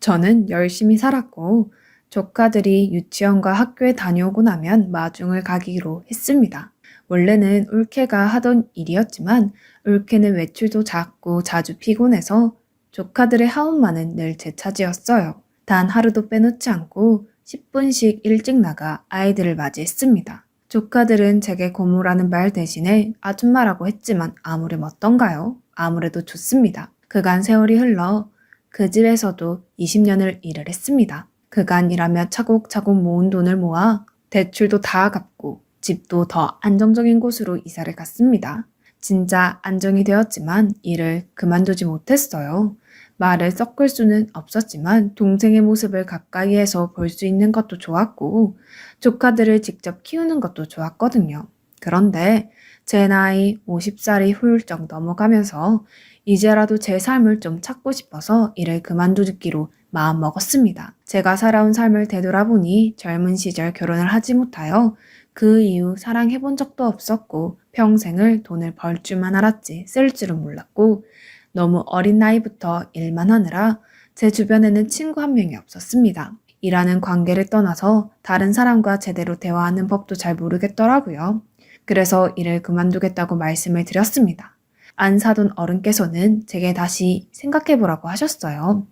저는 열심히 살았고 조카들이 유치원과 학교에 다녀오고 나면 마중을 가기로 했습니다. 원래는 울케가 하던 일이었지만 울케는 외출도 잦고 자주 피곤해서 조카들의 하원만은 늘 제 차지였어요. 단 하루도 빼놓지 않고 10분씩 일찍 나가 아이들을 맞이했습니다. 조카들은 제게 고모라는 말 대신에 아줌마라고 했지만 아무렴 어떤가요? 아무래도 좋습니다. 그간 세월이 흘러 그 집에서도 20년을 일을 했습니다. 그간 일하며 차곡차곡 모은 돈을 모아 대출도 다 갚고 집도 더 안정적인 곳으로 이사를 갔습니다. 진짜 안정이 되었지만 일을 그만두지 못했어요. 말을 섞을 수는 없었지만 동생의 모습을 가까이에서 볼 수 있는 것도 좋았고 조카들을 직접 키우는 것도 좋았거든요. 그런데 제 나이 50살이 훌쩍 넘어가면서 이제라도 제 삶을 좀 찾고 싶어서 일을 그만두기로 마음먹었습니다. 제가 살아온 삶을 되돌아보니 젊은 시절 결혼을 하지 못하여 그 이후 사랑해본 적도 없었고 평생을 돈을 벌 줄만 알았지 쓸 줄은 몰랐고 너무 어린 나이부터 일만 하느라 제 주변에는 친구 한 명이 없었습니다. 일하는 관계를 떠나서 다른 사람과 제대로 대화하는 법도 잘 모르겠더라고요. 그래서 일을 그만두겠다고 말씀을 드렸습니다. 안 사돈 어른께서는 제게 다시 생각해보라고 하셨어요.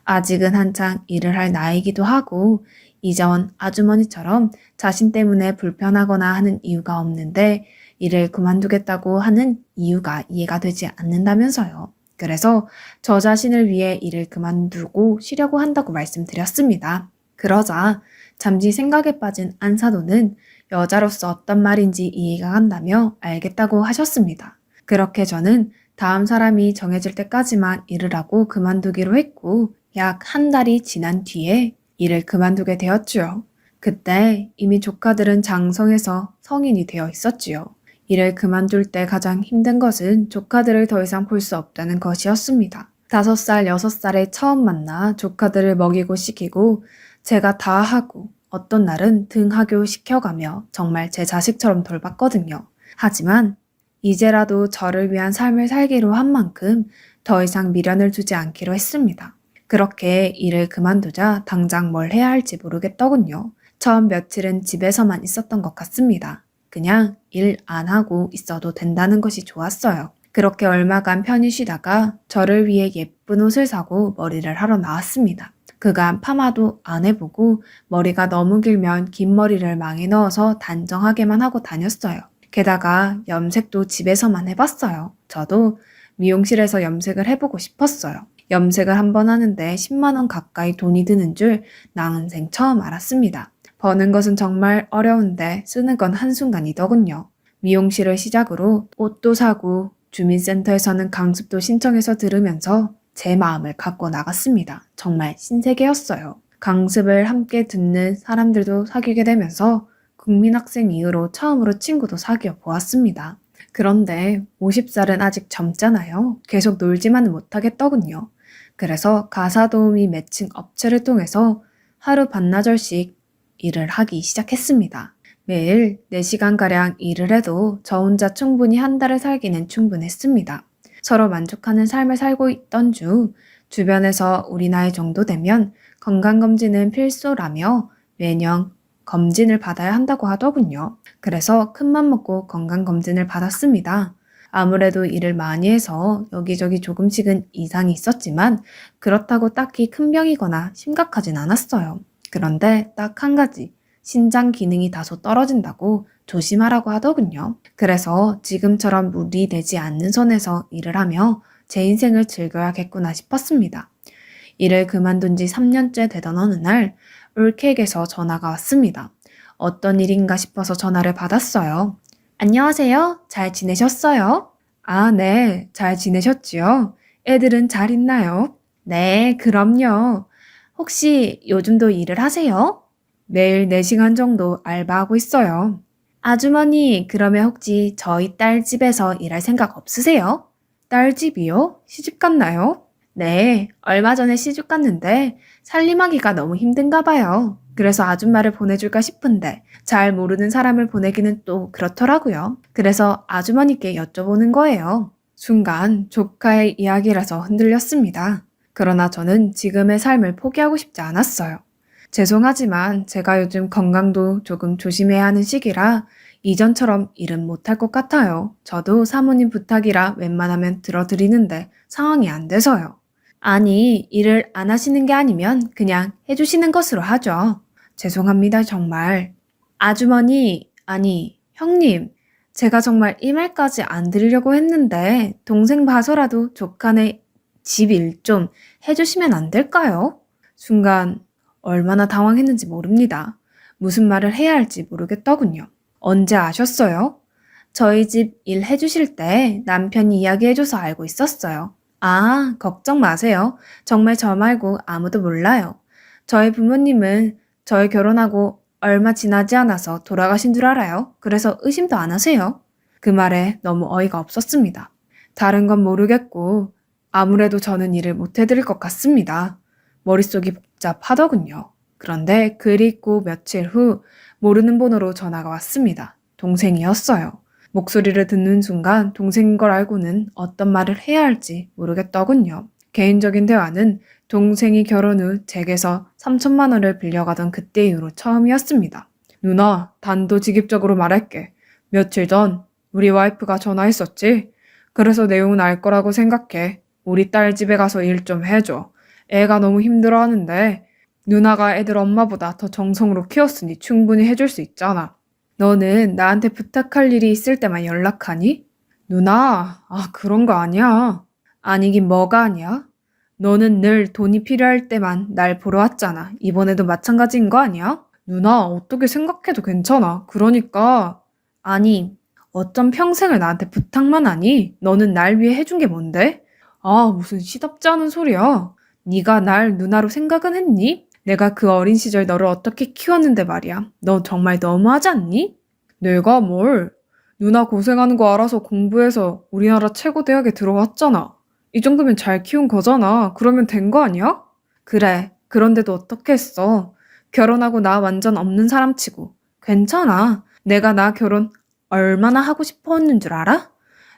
아직은 한창 일을 할 나이기도 하고 이전 아주머니처럼 자신 때문에 불편하거나 하는 이유가 없는데 일을 그만두겠다고 하는 이유가 이해가 되지 않는다면서요. 그래서 저 자신을 위해 일을 그만두고 쉬려고 한다고 말씀드렸습니다. 그러자 잠시 생각에 빠진 안사도는 여자로서 어떤 말인지 이해가 간다며 알겠다고 하셨습니다. 그렇게 저는 다음 사람이 정해질 때까지만 일을 하고 그만두기로 했고 약 한 달이 지난 뒤에 일을 그만두게 되었지요. 그때 이미 조카들은 장성해서 성인이 되어 있었지요. 일을 그만둘 때 가장 힘든 것은 조카들을 더 이상 볼 수 없다는 것이었습니다. 5살, 6살에 처음 만나 조카들을 먹이고 시키고 제가 다 하고 어떤 날은 등하교 시켜가며 정말 제 자식처럼 돌봤거든요. 하지만 이제라도 저를 위한 삶을 살기로 한 만큼 더 이상 미련을 두지 않기로 했습니다. 그렇게 일을 그만두자 당장 뭘 해야 할지 모르겠더군요. 처음 며칠은 집에서만 있었던 것 같습니다. 그냥 일 안 하고 있어도 된다는 것이 좋았어요. 그렇게 얼마간 편히 쉬다가 저를 위해 예쁜 옷을 사고 머리를 하러 나왔습니다. 그간 파마도 안 해보고 머리가 너무 길면 긴 머리를 망에 넣어서 단정하게만 하고 다녔어요. 게다가 염색도 집에서만 해봤어요. 저도 미용실에서 염색을 해보고 싶었어요. 염색을 한 번 하는데 10만 원 가까이 돈이 드는 줄 난생 처음 알았습니다. 버는 것은 정말 어려운데 쓰는 건 한순간이더군요. 미용실을 시작으로 옷도 사고 주민센터에서는 강습도 신청해서 들으면서 제 마음을 갖고 나갔습니다. 정말 신세계였어요. 강습을 함께 듣는 사람들도 사귀게 되면서 국민학생 이후로 처음으로 친구도 사귀어 보았습니다. 그런데 50살은 아직 젊잖아요. 계속 놀지만은 못하겠더군요. 그래서 가사도우미 매칭 업체를 통해서 하루 반나절씩 일을 하기 시작했습니다. 매일 4시간가량 일을 해도 저 혼자 충분히 한 달을 살기는 충분했습니다. 서로 만족하는 삶을 살고 있던 주변에서 우리 나이 정도 되면 건강검진은 필수라며 매년 검진을 받아야 한다고 하더군요. 그래서 큰맘 먹고 건강검진을 받았습니다. 아무래도 일을 많이 해서 여기저기 조금씩은 이상이 있었지만 그렇다고 딱히 큰 병이거나 심각하진 않았어요. 그런데 딱 한 가지, 신장 기능이 다소 떨어진다고 조심하라고 하더군요. 그래서 지금처럼 무리되지 않는 선에서 일을 하며 제 인생을 즐겨야겠구나 싶었습니다. 일을 그만둔 지 3년째 되던 어느 날 울케에게서 전화가 왔습니다. 어떤 일인가 싶어서 전화를 받았어요. 안녕하세요. 잘 지내셨어요? 아, 네. 잘 지내셨지요? 애들은 잘 있나요? 네, 그럼요. 혹시 요즘도 일을 하세요? 매일 4시간 정도 알바하고 있어요. 아주머니, 그러면 혹시 저희 딸 집에서 일할 생각 없으세요? 딸 집이요? 시집 갔나요? 네, 얼마 전에 시집 갔는데 살림하기가 너무 힘든가 봐요. 그래서 아줌마를 보내줄까 싶은데 잘 모르는 사람을 보내기는 또 그렇더라고요. 그래서 아주머니께 여쭤보는 거예요. 순간 조카의 이야기라서 흔들렸습니다. 그러나 저는 지금의 삶을 포기하고 싶지 않았어요. 죄송하지만 제가 요즘 건강도 조금 조심해야 하는 시기라 이전처럼 일은 못할 것 같아요. 저도 사모님 부탁이라 웬만하면 들어드리는데 상황이 안 돼서요. 아니, 일을 안 하시는 게 아니면 그냥 해주시는 것으로 하죠. 죄송합니다, 정말. 아주머니, 아니, 형님, 제가 정말 이 말까지 안 드리려고 했는데 동생 봐서라도 조카네 집 일 좀 해주시면 안 될까요? 순간 얼마나 당황했는지 모릅니다. 무슨 말을 해야 할지 모르겠더군요. 언제 아셨어요? 저희 집 일 해주실 때 남편이 이야기해줘서 알고 있었어요. 아, 걱정 마세요. 정말 저 말고 아무도 몰라요. 저희 부모님은 저희 결혼하고 얼마 지나지 않아서 돌아가신 줄 알아요. 그래서 의심도 안 하세요. 그 말에 너무 어이가 없었습니다. 다른 건 모르겠고 아무래도 저는 일을 못 해드릴 것 같습니다. 머릿속이 복잡하더군요. 그런데 글이 있고 며칠 후 모르는 번호로 전화가 왔습니다. 동생이었어요. 목소리를 듣는 순간 동생인 걸 알고는 어떤 말을 해야 할지 모르겠더군요. 개인적인 대화는 동생이 결혼 후 제게서 3천만 원을 빌려가던 그때 이후로 처음이었습니다. 누나, 단도직입적으로 말할게. 며칠 전 우리 와이프가 전화했었지? 그래서 내용은 알 거라고 생각해. 우리 딸 집에 가서 일 좀 해줘. 애가 너무 힘들어하는데 누나가 애들 엄마보다 더 정성으로 키웠으니 충분히 해줄 수 있잖아. 너는 나한테 부탁할 일이 있을 때만 연락하니? 누나, 그런 거 아니야. 아니긴 뭐가 아니야? 너는 늘 돈이 필요할 때만 날 보러 왔잖아. 이번에도 마찬가지인 거 아니야? 누나, 어떻게 생각해도 괜찮아. 그러니까. 아니, 어쩜 평생을 나한테 부탁만 하니? 너는 날 위해 해준 게 뭔데? 무슨 시덥지 않은 소리야. 네가 날 누나로 생각은 했니? 내가 그 어린 시절 너를 어떻게 키웠는데 말이야. 너 정말 너무하지 않니? 내가 뭘? 누나 고생하는 거 알아서 공부해서 우리나라 최고 대학에 들어왔잖아. 이 정도면 잘 키운 거잖아. 그러면 된 거 아니야? 그래. 그런데도 어떻게 했어? 결혼하고 나 완전 없는 사람 치고. 괜찮아. 내가 나 결혼 얼마나 하고 싶었는 줄 알아?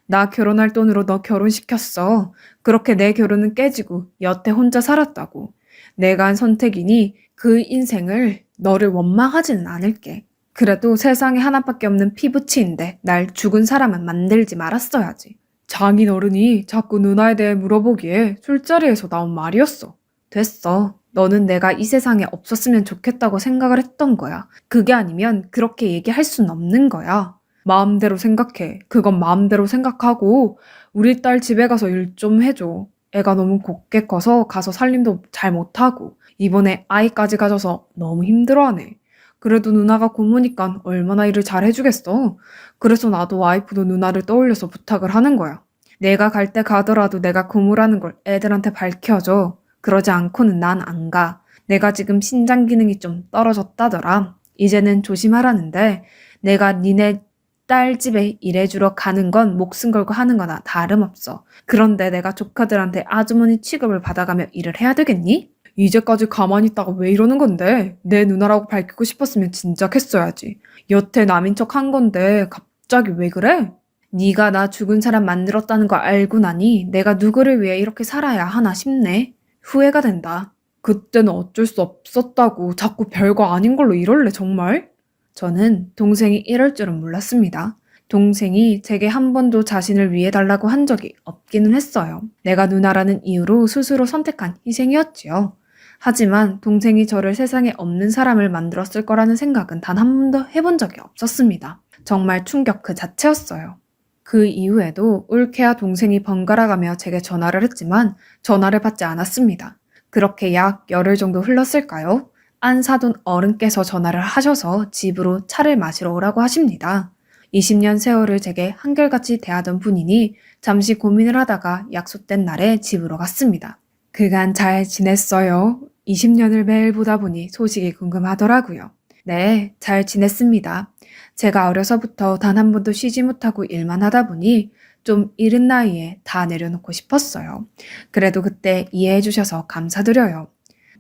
나 결혼할 돈으로 너 결혼시켰어. 그렇게 내 결혼은 깨지고 여태 혼자 살았다고. 내가 한 선택이니 그 인생을 너를 원망하지는 않을게. 그래도 세상에 하나밖에 없는 피부치인데 날 죽은 사람은 만들지 말았어야지. 장인 어른이 자꾸 누나에 대해 물어보기에 술자리에서 나온 말이었어. 됐어. 너는 내가 이 세상에 없었으면 좋겠다고 생각을 했던 거야. 그게 아니면 그렇게 얘기할 순 없는 거야. 마음대로 생각해. 그건 마음대로 생각하고 우리 딸 집에 가서 일 좀 해줘. 애가 너무 곱게 커서 가서 살림도 잘 못하고 이번에 아이까지 가져서 너무 힘들어하네. 그래도 누나가 고모니까 얼마나 일을 잘 해주겠어. 그래서 나도 와이프도 누나를 떠올려서 부탁을 하는 거야. 내가 갈 때 가더라도 내가 고모라는 걸 애들한테 밝혀줘. 그러지 않고는 난 안 가. 내가 지금 신장 기능이 좀 떨어졌다더라. 이제는 조심하라는데 내가 니네 딸 집에 일해주러 가는 건 목숨 걸고 하는 거나 다름없어. 그런데 내가 조카들한테 아주머니 취급을 받아가며 일을 해야 되겠니? 이제까지 가만히 있다가 왜 이러는 건데? 내 누나라고 밝히고 싶었으면 진작 했어야지. 여태 남인 척 한 건데 갑자기 왜 그래? 네가 나 죽은 사람 만들었다는 거 알고 나니 내가 누구를 위해 이렇게 살아야 하나 싶네. 후회가 된다. 그때는 어쩔 수 없었다고 자꾸 별거 아닌 걸로 이럴래 정말? 저는 동생이 이럴 줄은 몰랐습니다. 동생이 제게 한 번도 자신을 위해 달라고 한 적이 없기는 했어요. 내가 누나라는 이유로 스스로 선택한 희생이었지요. 하지만 동생이 저를 세상에 없는 사람을 만들었을 거라는 생각은 단 한 번도 해본 적이 없었습니다. 정말 충격 그 자체였어요. 그 이후에도 올케야 동생이 번갈아가며 제게 전화를 했지만 전화를 받지 않았습니다. 그렇게 약 열흘 정도 흘렀을까요? 안 사돈 어른께서 전화를 하셔서 집으로 차를 마시러 오라고 하십니다. 20년 세월을 제게 한결같이 대하던 분이니 잠시 고민을 하다가 약속된 날에 집으로 갔습니다. 그간 잘 지냈어요? 20년을 매일 보다 보니 소식이 궁금하더라고요. 네, 잘 지냈습니다. 제가 어려서부터 단 한 번도 쉬지 못하고 일만 하다 보니 좀 이른 나이에 다 내려놓고 싶었어요. 그래도 그때 이해해 주셔서 감사드려요.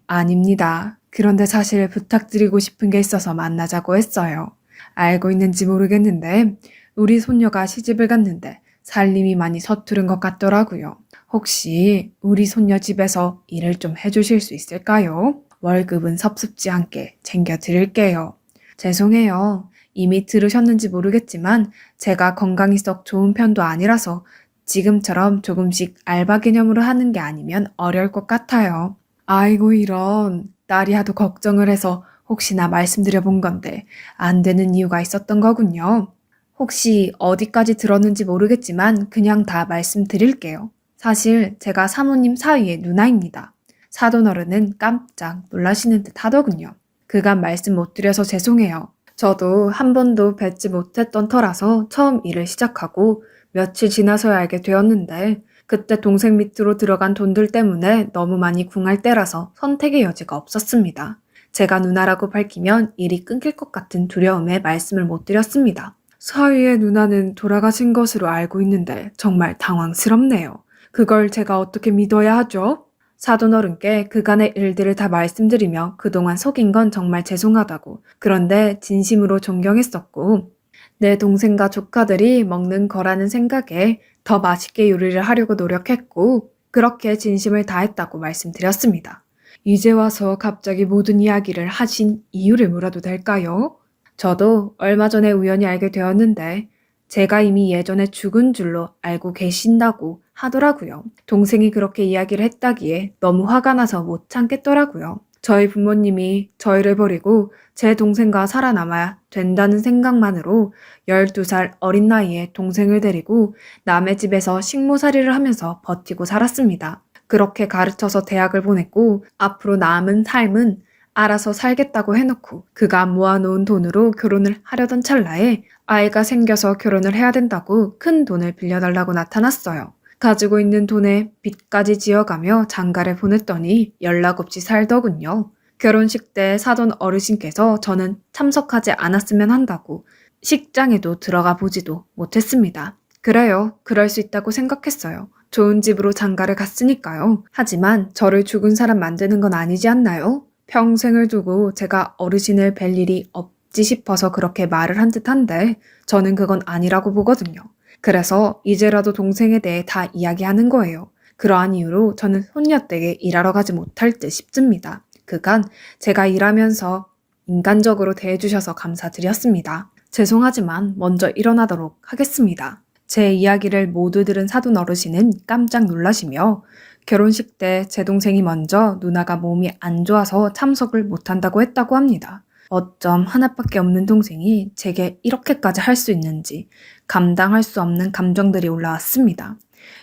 아닙니다. 그런데 사실 부탁드리고 싶은 게 있어서 만나자고 했어요. 알고 있는지 모르겠는데 우리 손녀가 시집을 갔는데 살림이 많이 서투른 것 같더라고요. 혹시 우리 손녀 집에서 일을 좀 해주실 수 있을까요? 월급은 섭섭지 않게 챙겨드릴게요. 죄송해요. 이미 들으셨는지 모르겠지만 제가 건강이 썩 좋은 편도 아니라서 지금처럼 조금씩 알바 개념으로 하는 게 아니면 어려울 것 같아요. 아이고 이런 딸이 하도 걱정을 해서 혹시나 말씀드려 본 건데 안 되는 이유가 있었던 거군요. 혹시 어디까지 들었는지 모르겠지만 그냥 다 말씀드릴게요. 사실 제가 사모님 사위의 누나입니다. 사돈어른은 깜짝 놀라시는 듯 하더군요. 그간 말씀 못 드려서 죄송해요. 저도 한 번도 뵙지 못했던 터라서 처음 일을 시작하고 며칠 지나서야 알게 되었는데 그때 동생 밑으로 들어간 돈들 때문에 너무 많이 궁할 때라서 선택의 여지가 없었습니다. 제가 누나라고 밝히면 일이 끊길 것 같은 두려움에 말씀을 못 드렸습니다. 사위의 누나는 돌아가신 것으로 알고 있는데 정말 당황스럽네요. 그걸 제가 어떻게 믿어야 하죠? 사돈어른께 그간의 일들을 다 말씀드리며 그동안 속인 건 정말 죄송하다고, 그런데 진심으로 존경했었고 내 동생과 조카들이 먹는 거라는 생각에 더 맛있게 요리를 하려고 노력했고 그렇게 진심을 다했다고 말씀드렸습니다. 이제 와서 갑자기 모든 이야기를 하신 이유를 물어도 될까요? 저도 얼마 전에 우연히 알게 되었는데 제가 이미 예전에 죽은 줄로 알고 계신다고 하더라고요. 동생이 그렇게 이야기를 했다기에 너무 화가 나서 못 참겠더라고요. 저희 부모님이 저희를 버리고 제 동생과 살아남아야 된다는 생각만으로 12살 어린 나이에 동생을 데리고 남의 집에서 식모살이를 하면서 버티고 살았습니다. 그렇게 가르쳐서 대학을 보냈고 앞으로 남은 삶은 알아서 살겠다고 해놓고 그가 모아놓은 돈으로 결혼을 하려던 찰나에 아이가 생겨서 결혼을 해야 된다고 큰 돈을 빌려달라고 나타났어요. 가지고 있는 돈에 빚까지 지어가며 장가를 보냈더니 연락 없이 살더군요. 결혼식 때 사돈 어르신께서 저는 참석하지 않았으면 한다고 식장에도 들어가 보지도 못했습니다. 그래요. 그럴 수 있다고 생각했어요. 좋은 집으로 장가를 갔으니까요. 하지만 저를 죽은 사람 만드는 건 아니지 않나요? 평생을 두고 제가 어르신을 뵐 일이 없지 싶어서 그렇게 말을 한 듯한데 저는 그건 아니라고 보거든요. 그래서 이제라도 동생에 대해 다 이야기하는 거예요. 그러한 이유로 저는 손녀댁에 일하러 가지 못할 듯 싶습니다. 그간 제가 일하면서 인간적으로 대해주셔서 감사드렸습니다. 죄송하지만 먼저 일어나도록 하겠습니다. 제 이야기를 모두 들은 사돈 어르신은 깜짝 놀라시며 결혼식 때 제 동생이 먼저 누나가 몸이 안 좋아서 참석을 못한다고 했다고 합니다. 어쩜 하나밖에 없는 동생이 제게 이렇게까지 할 수 있는지 감당할 수 없는 감정들이 올라왔습니다.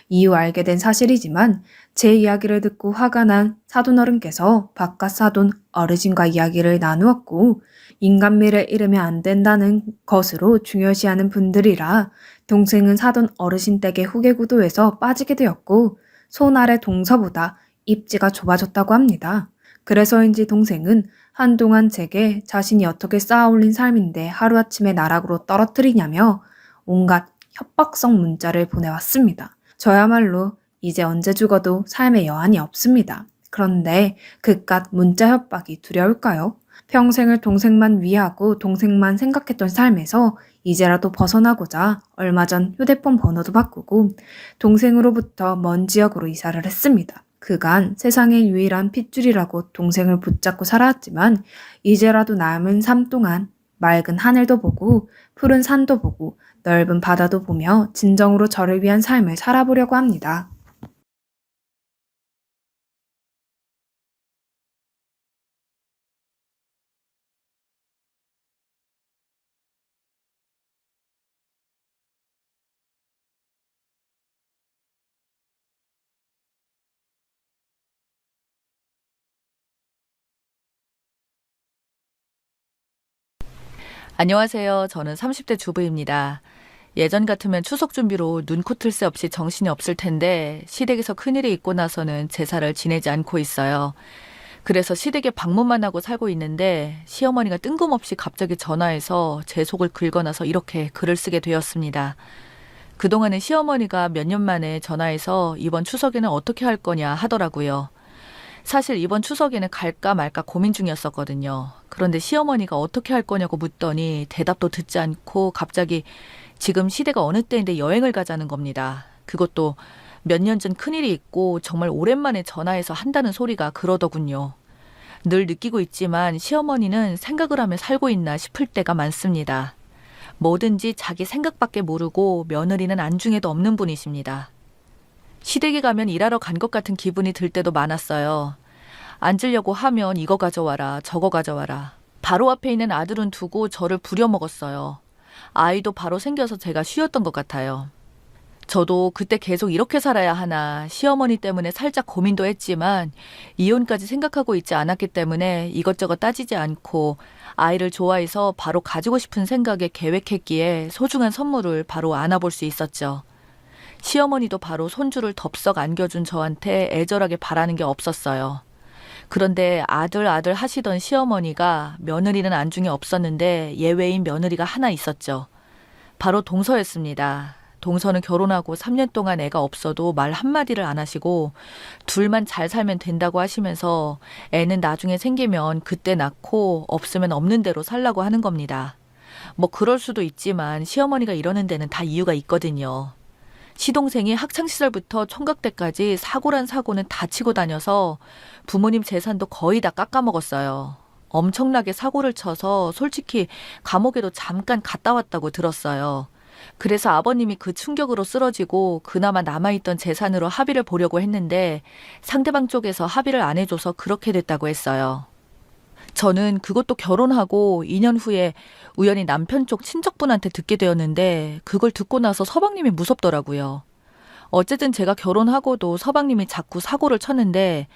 이후 알게 된 사실이지만 제 이야기를 듣고 화가 난 사돈어른께서 바깥 사돈 어르신과 이야기를 나누었고 인간미를 잃으면 안 된다는 것으로 중요시하는 분들이라 동생은 사돈 어르신 댁의 후계 구도에서 빠지게 되었고 손 아래 동서보다 입지가 좁아졌다고 합니다. 그래서인지 동생은 한동안 제게 자신이 어떻게 쌓아올린 삶인데 하루아침에 나락으로 떨어뜨리냐며 온갖 협박성 문자를 보내왔습니다. 저야말로 이제 언제 죽어도 삶에 여한이 없습니다. 그런데 그깟 문자 협박이 두려울까요? 평생을 동생만 위하고 동생만 생각했던 삶에서 이제라도 벗어나고자 얼마 전 휴대폰 번호도 바꾸고 동생으로부터 먼 지역으로 이사를 했습니다. 그간 세상의 유일한 핏줄이라고 동생을 붙잡고 살아왔지만 이제라도 남은 삶 동안 맑은 하늘도 보고 푸른 산도 보고 넓은 바다도 보며 진정으로 저를 위한 삶을 살아보려고 합니다. 안녕하세요. 저는 30대 주부입니다. 예전 같으면 추석 준비로 눈코 틀 새 없이 정신이 없을 텐데 시댁에서 큰일이 있고 나서는 제사를 지내지 않고 있어요. 그래서 시댁에 방문만 하고 살고 있는데 시어머니가 뜬금없이 갑자기 전화해서 제 속을 긁어놔서 이렇게 글을 쓰게 되었습니다. 그동안은 시어머니가 몇 년 만에 전화해서 이번 추석에는 어떻게 할 거냐 하더라고요. 사실 이번 추석에는 갈까 말까 고민 중이었었거든요. 그런데 시어머니가 어떻게 할 거냐고 묻더니 대답도 듣지 않고 갑자기 지금 시대가 어느 때인데 여행을 가자는 겁니다. 그것도 몇 년 전 큰일이 있고 정말 오랜만에 전화해서 한다는 소리가 그러더군요. 늘 느끼고 있지만 시어머니는 생각을 하며 살고 있나 싶을 때가 많습니다. 뭐든지 자기 생각밖에 모르고 며느리는 안중에도 없는 분이십니다. 시댁에 가면 일하러 간 것 같은 기분이 들 때도 많았어요. 앉으려고 하면 이거 가져와라, 저거 가져와라. 바로 앞에 있는 아들은 두고 저를 부려먹었어요. 아이도 바로 생겨서 제가 쉬었던 것 같아요. 저도 그때 계속 이렇게 살아야 하나 시어머니 때문에 살짝 고민도 했지만 이혼까지 생각하고 있지 않았기 때문에 이것저것 따지지 않고 아이를 좋아해서 바로 가지고 싶은 생각에 계획했기에 소중한 선물을 바로 안아볼 수 있었죠. 시어머니도 바로 손주를 덥석 안겨준 저한테 애절하게 바라는 게 없었어요. 그런데 아들 하시던 시어머니가 며느리는 안중에 없었는데 예외인 며느리가 하나 있었죠. 바로 동서였습니다. 동서는 결혼하고 3년 동안 애가 없어도 말 한마디를 안 하시고 둘만 잘 살면 된다고 하시면서 애는 나중에 생기면 그때 낳고 없으면 없는 대로 살라고 하는 겁니다. 뭐 그럴 수도 있지만 시어머니가 이러는 데는 다 이유가 있거든요. 시동생이 학창시절부터 총각 때까지 사고란 사고는 다 치고 다녀서 부모님 재산도 거의 다 깎아먹었어요. 엄청나게 사고를 쳐서 솔직히 감옥에도 잠깐 갔다 왔다고 들었어요. 그래서 아버님이 그 충격으로 쓰러지고 그나마 남아있던 재산으로 합의를 보려고 했는데 상대방 쪽에서 합의를 안 해줘서 그렇게 됐다고 했어요. 저는 그것도 결혼하고 2년 후에 우연히 남편 쪽 친척분한테 듣게 되었는데 그걸 듣고 나서 서방님이 무섭더라고요. 어쨌든 제가 결혼하고도 서방님이 자꾸 사고를 쳤는데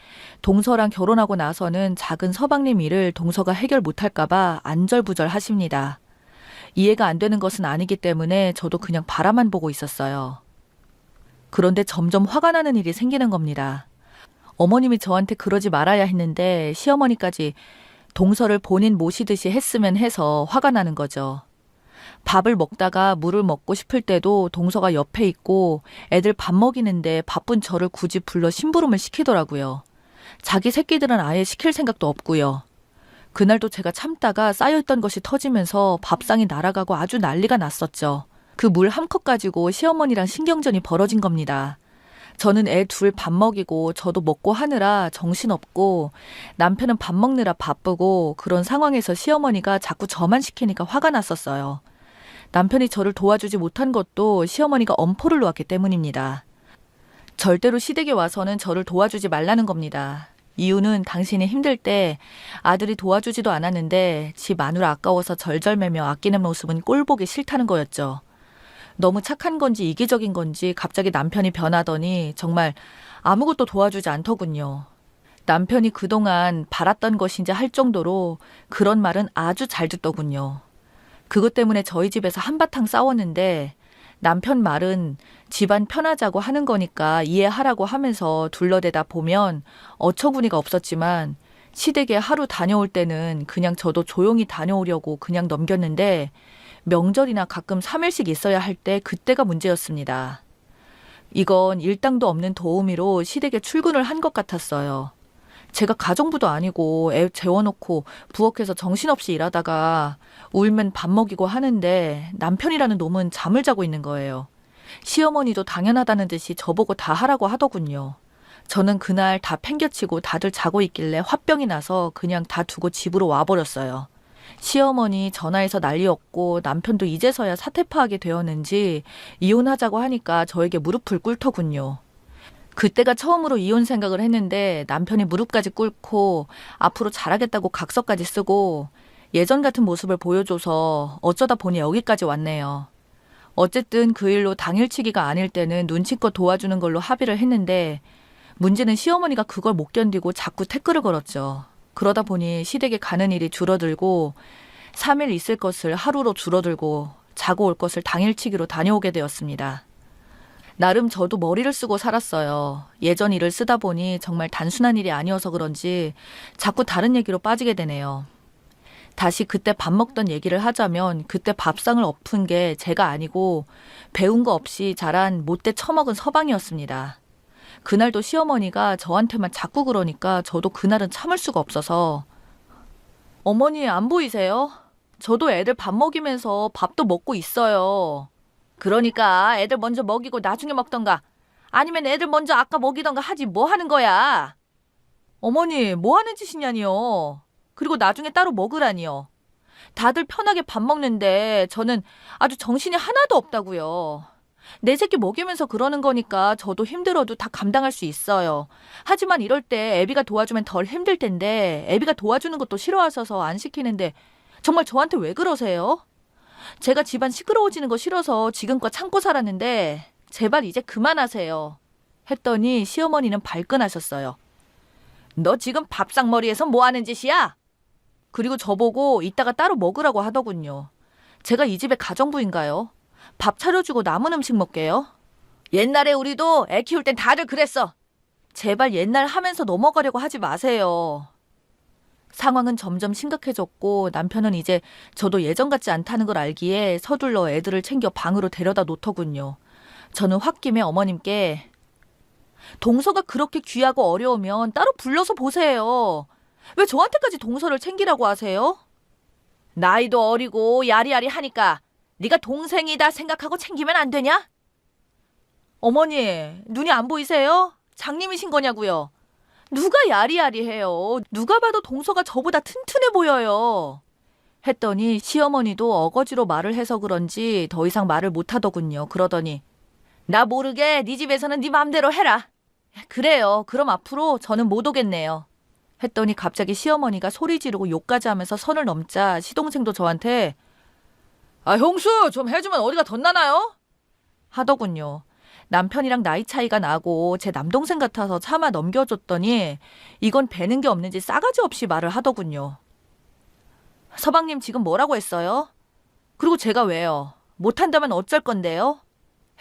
동서랑 결혼하고 나서는 작은 서방님 일을 동서가 해결 못할까 봐 안절부절 하십니다. 이해가 안 되는 것은 아니기 때문에 저도 그냥 바라만 보고 있었어요. 그런데 점점 화가 나는 일이 생기는 겁니다. 어머님이 저한테 그러지 말아야 했는데 시어머니까지 동서를 본인 모시듯이 했으면 해서 화가 나는 거죠. 밥을 먹다가 물을 먹고 싶을 때도 동서가 옆에 있고 애들 밥 먹이는데 바쁜 저를 굳이 불러 심부름을 시키더라고요. 자기 새끼들은 아예 시킬 생각도 없고요. 그날도 제가 참다가 쌓여있던 것이 터지면서 밥상이 날아가고 아주 난리가 났었죠. 그 물 한 컵 가지고 시어머니랑 신경전이 벌어진 겁니다. 저는 애 둘 밥 먹이고 저도 먹고 하느라 정신없고 남편은 밥 먹느라 바쁘고 그런 상황에서 시어머니가 자꾸 저만 시키니까 화가 났었어요. 남편이 저를 도와주지 못한 것도 시어머니가 엄포를 놓았기 때문입니다. 절대로 시댁에 와서는 저를 도와주지 말라는 겁니다. 이유는 당신이 힘들 때 아들이 도와주지도 않았는데 지 마누라 아까워서 절절매며 아끼는 모습은 꼴보기 싫다는 거였죠. 너무 착한 건지 이기적인 건지 갑자기 남편이 변하더니 정말 아무것도 도와주지 않더군요. 남편이 그동안 바랐던 것인지 할 정도로 그런 말은 아주 잘 듣더군요. 그것 때문에 저희 집에서 한바탕 싸웠는데 남편 말은 집안 편하자고 하는 거니까 이해하라고 하면서 둘러대다 보면 어처구니가 없었지만 시댁에 하루 다녀올 때는 그냥 저도 조용히 다녀오려고 그냥 넘겼는데 명절이나 가끔 3일씩 있어야 할 때 그때가 문제였습니다. 이건 일당도 없는 도우미로 시댁에 출근을 한 것 같았어요. 제가 가정부도 아니고 애 재워놓고 부엌에서 정신없이 일하다가 울면 밥 먹이고 하는데 남편이라는 놈은 잠을 자고 있는 거예요. 시어머니도 당연하다는 듯이 저보고 다 하라고 하더군요. 저는 그날 다 팽개치고 다들 자고 있길래 화병이 나서 그냥 다 두고 집으로 와버렸어요. 시어머니 전화해서 난리였고 남편도 이제서야 사태 파악이 되었는지 이혼하자고 하니까 저에게 무릎을 꿇더군요. 그때가 처음으로 이혼 생각을 했는데 남편이 무릎까지 꿇고 앞으로 잘하겠다고 각서까지 쓰고 예전 같은 모습을 보여줘서 어쩌다 보니 여기까지 왔네요. 어쨌든 그 일로 당일치기가 아닐 때는 눈치껏 도와주는 걸로 합의를 했는데 문제는 시어머니가 그걸 못 견디고 자꾸 태클을 걸었죠. 그러다 보니 시댁에 가는 일이 줄어들고 3일 있을 것을 하루로 줄어들고 자고 올 것을 당일치기로 다녀오게 되었습니다. 나름 저도 머리를 쓰고 살았어요. 예전 일을 쓰다 보니 정말 단순한 일이 아니어서 그런지 자꾸 다른 얘기로 빠지게 되네요. 다시 그때 밥 먹던 얘기를 하자면 그때 밥상을 엎은 게 제가 아니고 배운 거 없이 자란 못돼 처먹은 서방이었습니다. 그날도 시어머니가 저한테만 자꾸 그러니까 저도 그날은 참을 수가 없어서 어머니 안 보이세요? 저도 애들 밥 먹이면서 밥도 먹고 있어요. 그러니까 애들 먼저 먹이고 나중에 먹던가 아니면 애들 먼저 아까 먹이던가 하지 뭐 하는 거야? 어머니 뭐 하는 짓이냐니요. 그리고 나중에 따로 먹으라니요. 다들 편하게 밥 먹는데 저는 아주 정신이 하나도 없다고요. 내 새끼 먹이면서 그러는 거니까 저도 힘들어도 다 감당할 수 있어요. 하지만 이럴 때 애비가 도와주면 덜 힘들 텐데 애비가 도와주는 것도 싫어하셔서 안 시키는데 정말 저한테 왜 그러세요? 제가 집안 시끄러워지는 거 싫어서 지금껏 참고 살았는데 제발 이제 그만하세요. 했더니 시어머니는 발끈하셨어요. 너 지금 밥상머리에서 뭐 하는 짓이야? 그리고 저보고 이따가 따로 먹으라고 하더군요. 제가 이 집의 가정부인가요? 밥 차려주고 남은 음식 먹게요? 옛날에 우리도 애 키울 땐 다들 그랬어. 제발 옛날 하면서 넘어가려고 하지 마세요. 상황은 점점 심각해졌고 남편은 이제 저도 예전 같지 않다는 걸 알기에 서둘러 애들을 챙겨 방으로 데려다 놓더군요. 저는 홧김에 어머님께 동서가 그렇게 귀하고 어려우면 따로 불러서 보세요. 왜 저한테까지 동서를 챙기라고 하세요? 나이도 어리고 야리야리 하니까 네가 동생이다 생각하고 챙기면 안 되냐? 어머니, 눈이 안 보이세요? 장님이신 거냐고요? 누가 야리야리해요. 누가 봐도 동서가 저보다 튼튼해 보여요. 했더니 시어머니도 어거지로 말을 해서 그런지 더 이상 말을 못하더군요. 그러더니 나 모르게 네 집에서는 네 맘대로 해라. 그래요. 그럼 앞으로 저는 못 오겠네요. 했더니 갑자기 시어머니가 소리 지르고 욕까지 하면서 선을 넘자 시동생도 저한테 형수 좀 해주면 어디가 덧나나요? 하더군요. 남편이랑 나이 차이가 나고 제 남동생 같아서 차마 넘겨줬더니 이건 배는 게 없는지 싸가지 없이 말을 하더군요. 서방님 지금 뭐라고 했어요? 그리고 제가 왜요? 못한다면 어쩔 건데요?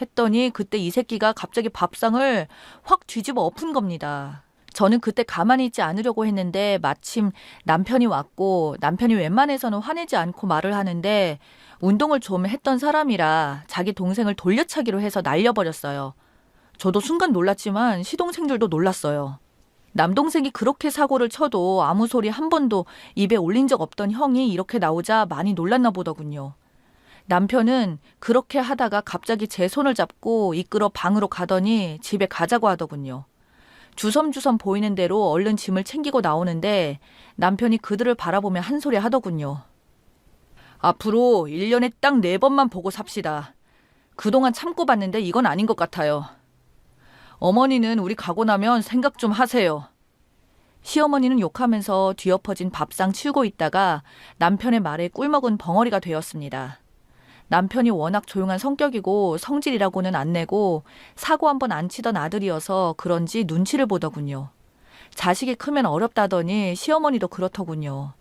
했더니 그때 이 새끼가 갑자기 밥상을 확 뒤집어 엎은 겁니다. 저는 그때 가만히 있지 않으려고 했는데 마침 남편이 왔고 남편이 웬만해서는 화내지 않고 말을 하는데 운동을 좀 했던 사람이라 자기 동생을 돌려차기로 해서 날려버렸어요. 저도 순간 놀랐지만 시동생들도 놀랐어요. 남동생이 그렇게 사고를 쳐도 아무 소리 한 번도 입에 올린 적 없던 형이 이렇게 나오자 많이 놀랐나 보더군요. 남편은 그렇게 하다가 갑자기 제 손을 잡고 이끌어 방으로 가더니 집에 가자고 하더군요. 주섬주섬 보이는 대로 얼른 짐을 챙기고 나오는데 남편이 그들을 바라보며 한 소리 하더군요. 앞으로 1년에 딱 4번만 보고 삽시다. 그동안 참고 봤는데 이건 아닌 것 같아요. 어머니는 우리 가고 나면 생각 좀 하세요. 시어머니는 욕하면서 뒤엎어진 밥상 치우고 있다가 남편의 말에 꿀먹은 벙어리가 되었습니다. 남편이 워낙 조용한 성격이고 성질이라고는 안 내고 사고 한 번 안 치던 아들이어서 그런지 눈치를 보더군요. 자식이 크면 어렵다더니 시어머니도 그렇더군요.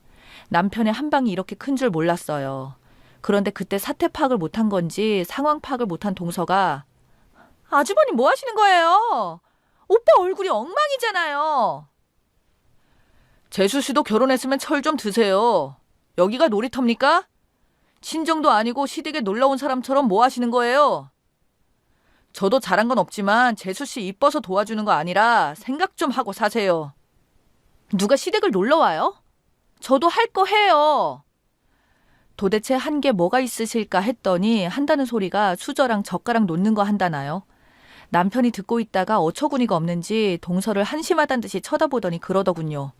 남편의 한 방이 이렇게 큰 줄 몰랐어요. 그런데 그때 사태 파악을 못한 건지 상황 파악을 못한 동서가 아주버님 뭐 하시는 거예요? 오빠 얼굴이 엉망이잖아요. 재수 씨도 결혼했으면 철 좀 드세요. 여기가 놀이터입니까? 친정도 아니고 시댁에 놀러 온 사람처럼 뭐 하시는 거예요? 저도 잘한 건 없지만 재수 씨 이뻐서 도와주는 거 아니라 생각 좀 하고 사세요. 누가 시댁을 놀러 와요? 저도 할 거 해요. 도대체 한 게 뭐가 있으실까 했더니 한다는 소리가 수저랑 젓가락 놓는 거 한다나요? 남편이 듣고 있다가 어처구니가 없는지 동서를 한심하단 듯이 쳐다보더니 그러더군요.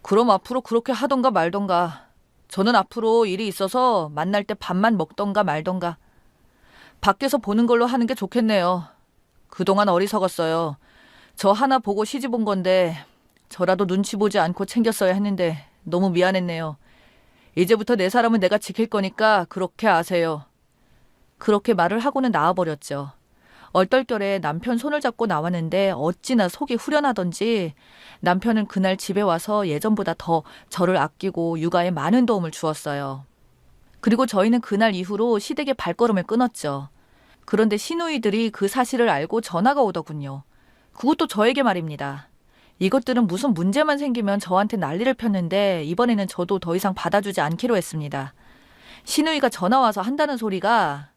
그럼 앞으로 그렇게 하던가 말던가. 저는 앞으로 일이 있어서 만날 때 밥만 먹던가 말던가. 밖에서 보는 걸로 하는 게 좋겠네요. 그동안 어리석었어요. 저 하나 보고 시집 온 건데 저라도 눈치 보지 않고 챙겼어야 했는데 너무 미안했네요. 이제부터 내 사람은 내가 지킬 거니까 그렇게 아세요. 그렇게 말을 하고는 나와버렸죠. 얼떨결에 남편 손을 잡고 나왔는데 어찌나 속이 후련하던지 남편은 그날 집에 와서 예전보다 더 저를 아끼고 육아에 많은 도움을 주었어요. 그리고 저희는 그날 이후로 시댁의 발걸음을 끊었죠. 그런데 시누이들이 그 사실을 알고 전화가 오더군요. 그것도 저에게 말입니다. 이것들은 무슨 문제만 생기면 저한테 난리를 폈는데 이번에는 저도 더 이상 받아주지 않기로 했습니다. 시누이가 전화 와서 한다는 소리가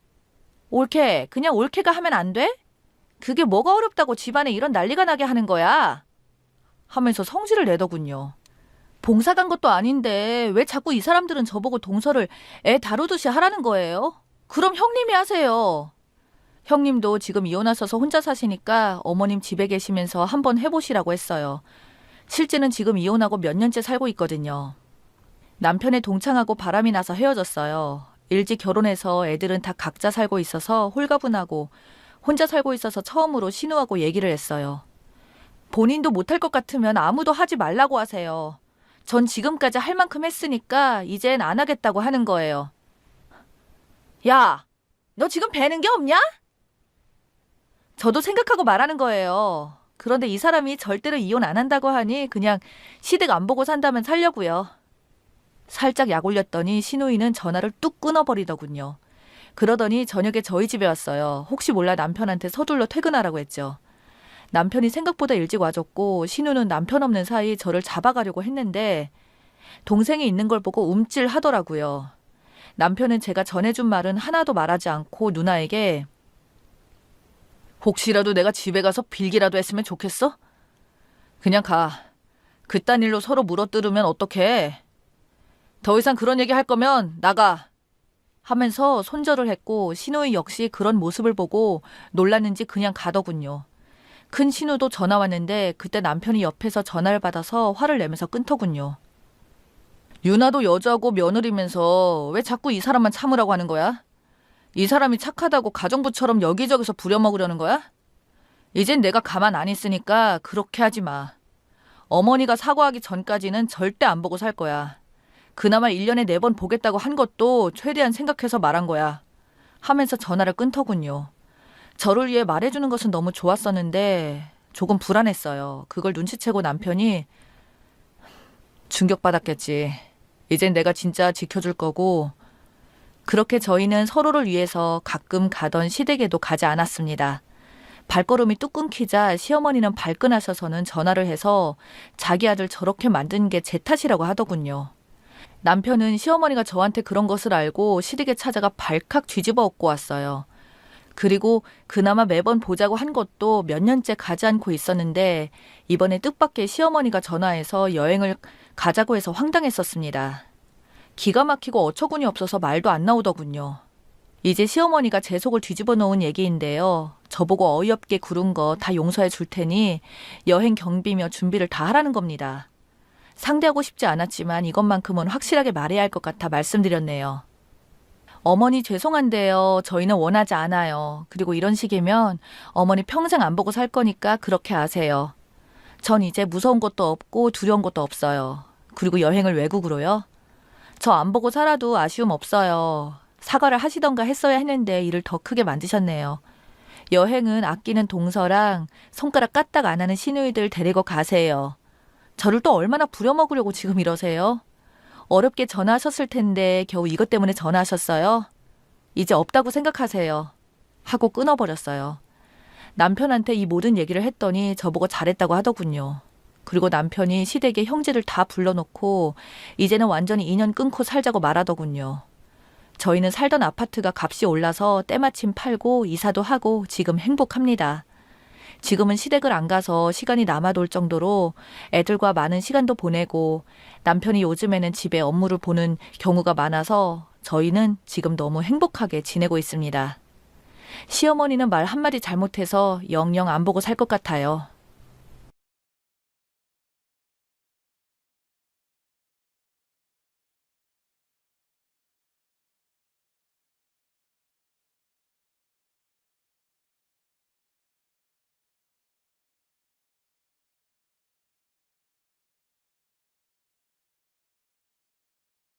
올케, 그냥 올케가 하면 안 돼? 그게 뭐가 어렵다고 집안에 이런 난리가 나게 하는 거야? 하면서 성질을 내더군요. 봉사 간 것도 아닌데 왜 자꾸 이 사람들은 저보고 동서를 애 다루듯이 하라는 거예요? 그럼 형님이 하세요. 형님도 지금 이혼하셔서 혼자 사시니까 어머님 집에 계시면서 한번 해보시라고 했어요. 실제는 지금 이혼하고 몇 년째 살고 있거든요. 남편의 동창하고 바람이 나서 헤어졌어요. 일찍 결혼해서 애들은 다 각자 살고 있어서 홀가분하고 혼자 살고 있어서 처음으로 신우하고 얘기를 했어요. 본인도 못할 것 같으면 아무도 하지 말라고 하세요. 전 지금까지 할 만큼 했으니까 이젠 안 하겠다고 하는 거예요. 야, 너 지금 배는 게 없냐? 저도 생각하고 말하는 거예요. 그런데 이 사람이 절대로 이혼 안 한다고 하니 그냥 시댁 안 보고 산다면 살려고요. 살짝 약 올렸더니 시누이는 전화를 뚝 끊어버리더군요. 그러더니 저녁에 저희 집에 왔어요. 혹시 몰라 남편한테 서둘러 퇴근하라고 했죠. 남편이 생각보다 일찍 와줬고 신우는 남편 없는 사이 저를 잡아가려고 했는데 동생이 있는 걸 보고 움찔하더라고요. 남편은 제가 전해준 말은 하나도 말하지 않고 누나에게 혹시라도 내가 집에 가서 빌기라도 했으면 좋겠어? 그냥 가. 그딴 일로 서로 물어뜯으면 어떡해. 더 이상 그런 얘기 할 거면 나가. 하면서 손절을 했고 신우이 역시 그런 모습을 보고 놀랐는지 그냥 가더군요. 큰 신우도 전화 왔는데 그때 남편이 옆에서 전화를 받아서 화를 내면서 끊더군요. 유나도 여자고 며느리면서 왜 자꾸 이 사람만 참으라고 하는 거야? 이 사람이 착하다고 가정부처럼 여기저기서 부려먹으려는 거야? 이젠 내가 가만 안 있으니까 그렇게 하지 마. 어머니가 사과하기 전까지는 절대 안 보고 살 거야. 그나마 1년에 4번 보겠다고 한 것도 최대한 생각해서 말한 거야. 하면서 전화를 끊더군요. 저를 위해 말해주는 것은 너무 좋았었는데 조금 불안했어요. 그걸 눈치채고 남편이 충격받았겠지. 이젠 내가 진짜 지켜줄 거고 그렇게 저희는 서로를 위해서 가끔 가던 시댁에도 가지 않았습니다. 발걸음이 뚝 끊기자 시어머니는 발끈하셔서는 전화를 해서 자기 아들 저렇게 만든 게 제 탓이라고 하더군요. 남편은 시어머니가 저한테 그런 것을 알고 시댁에 찾아가 발칵 뒤집어 엎고 왔어요. 그리고 그나마 매번 보자고 한 것도 몇 년째 가지 않고 있었는데 이번에 뜻밖의 시어머니가 전화해서 여행을 가자고 해서 황당했었습니다. 기가 막히고 어처구니 없어서 말도 안 나오더군요. 이제 시어머니가 제 속을 뒤집어 놓은 얘기인데요. 저보고 어이없게 구른 거 다 용서해 줄 테니 여행 경비며 준비를 다 하라는 겁니다. 상대하고 싶지 않았지만 이것만큼은 확실하게 말해야 할 것 같아 말씀드렸네요. 어머니 죄송한데요. 저희는 원하지 않아요. 그리고 이런 식이면 어머니 평생 안 보고 살 거니까 그렇게 아세요. 전 이제 무서운 것도 없고 두려운 것도 없어요. 그리고 여행을 외국으로요? 저 안 보고 살아도 아쉬움 없어요. 사과를 하시던가 했어야 했는데 일을 더 크게 만드셨네요. 여행은 아끼는 동서랑 손가락 까딱 안 하는 시누이들 데리고 가세요. 저를 또 얼마나 부려먹으려고 지금 이러세요? 어렵게 전화하셨을 텐데 겨우 이것 때문에 전화하셨어요? 이제 없다고 생각하세요. 하고 끊어버렸어요. 남편한테 이 모든 얘기를 했더니 저보고 잘했다고 하더군요. 그리고 남편이 시댁에 형제들 다 불러놓고 이제는 완전히 인연 끊고 살자고 말하더군요. 저희는 살던 아파트가 값이 올라서 때마침 팔고 이사도 하고 지금 행복합니다. 지금은 시댁을 안 가서 시간이 남아돌 정도로 애들과 많은 시간도 보내고 남편이 요즘에는 집에 업무를 보는 경우가 많아서 저희는 지금 너무 행복하게 지내고 있습니다. 시어머니는 말 한마디 잘못해서 영영 안 보고 살 것 같아요.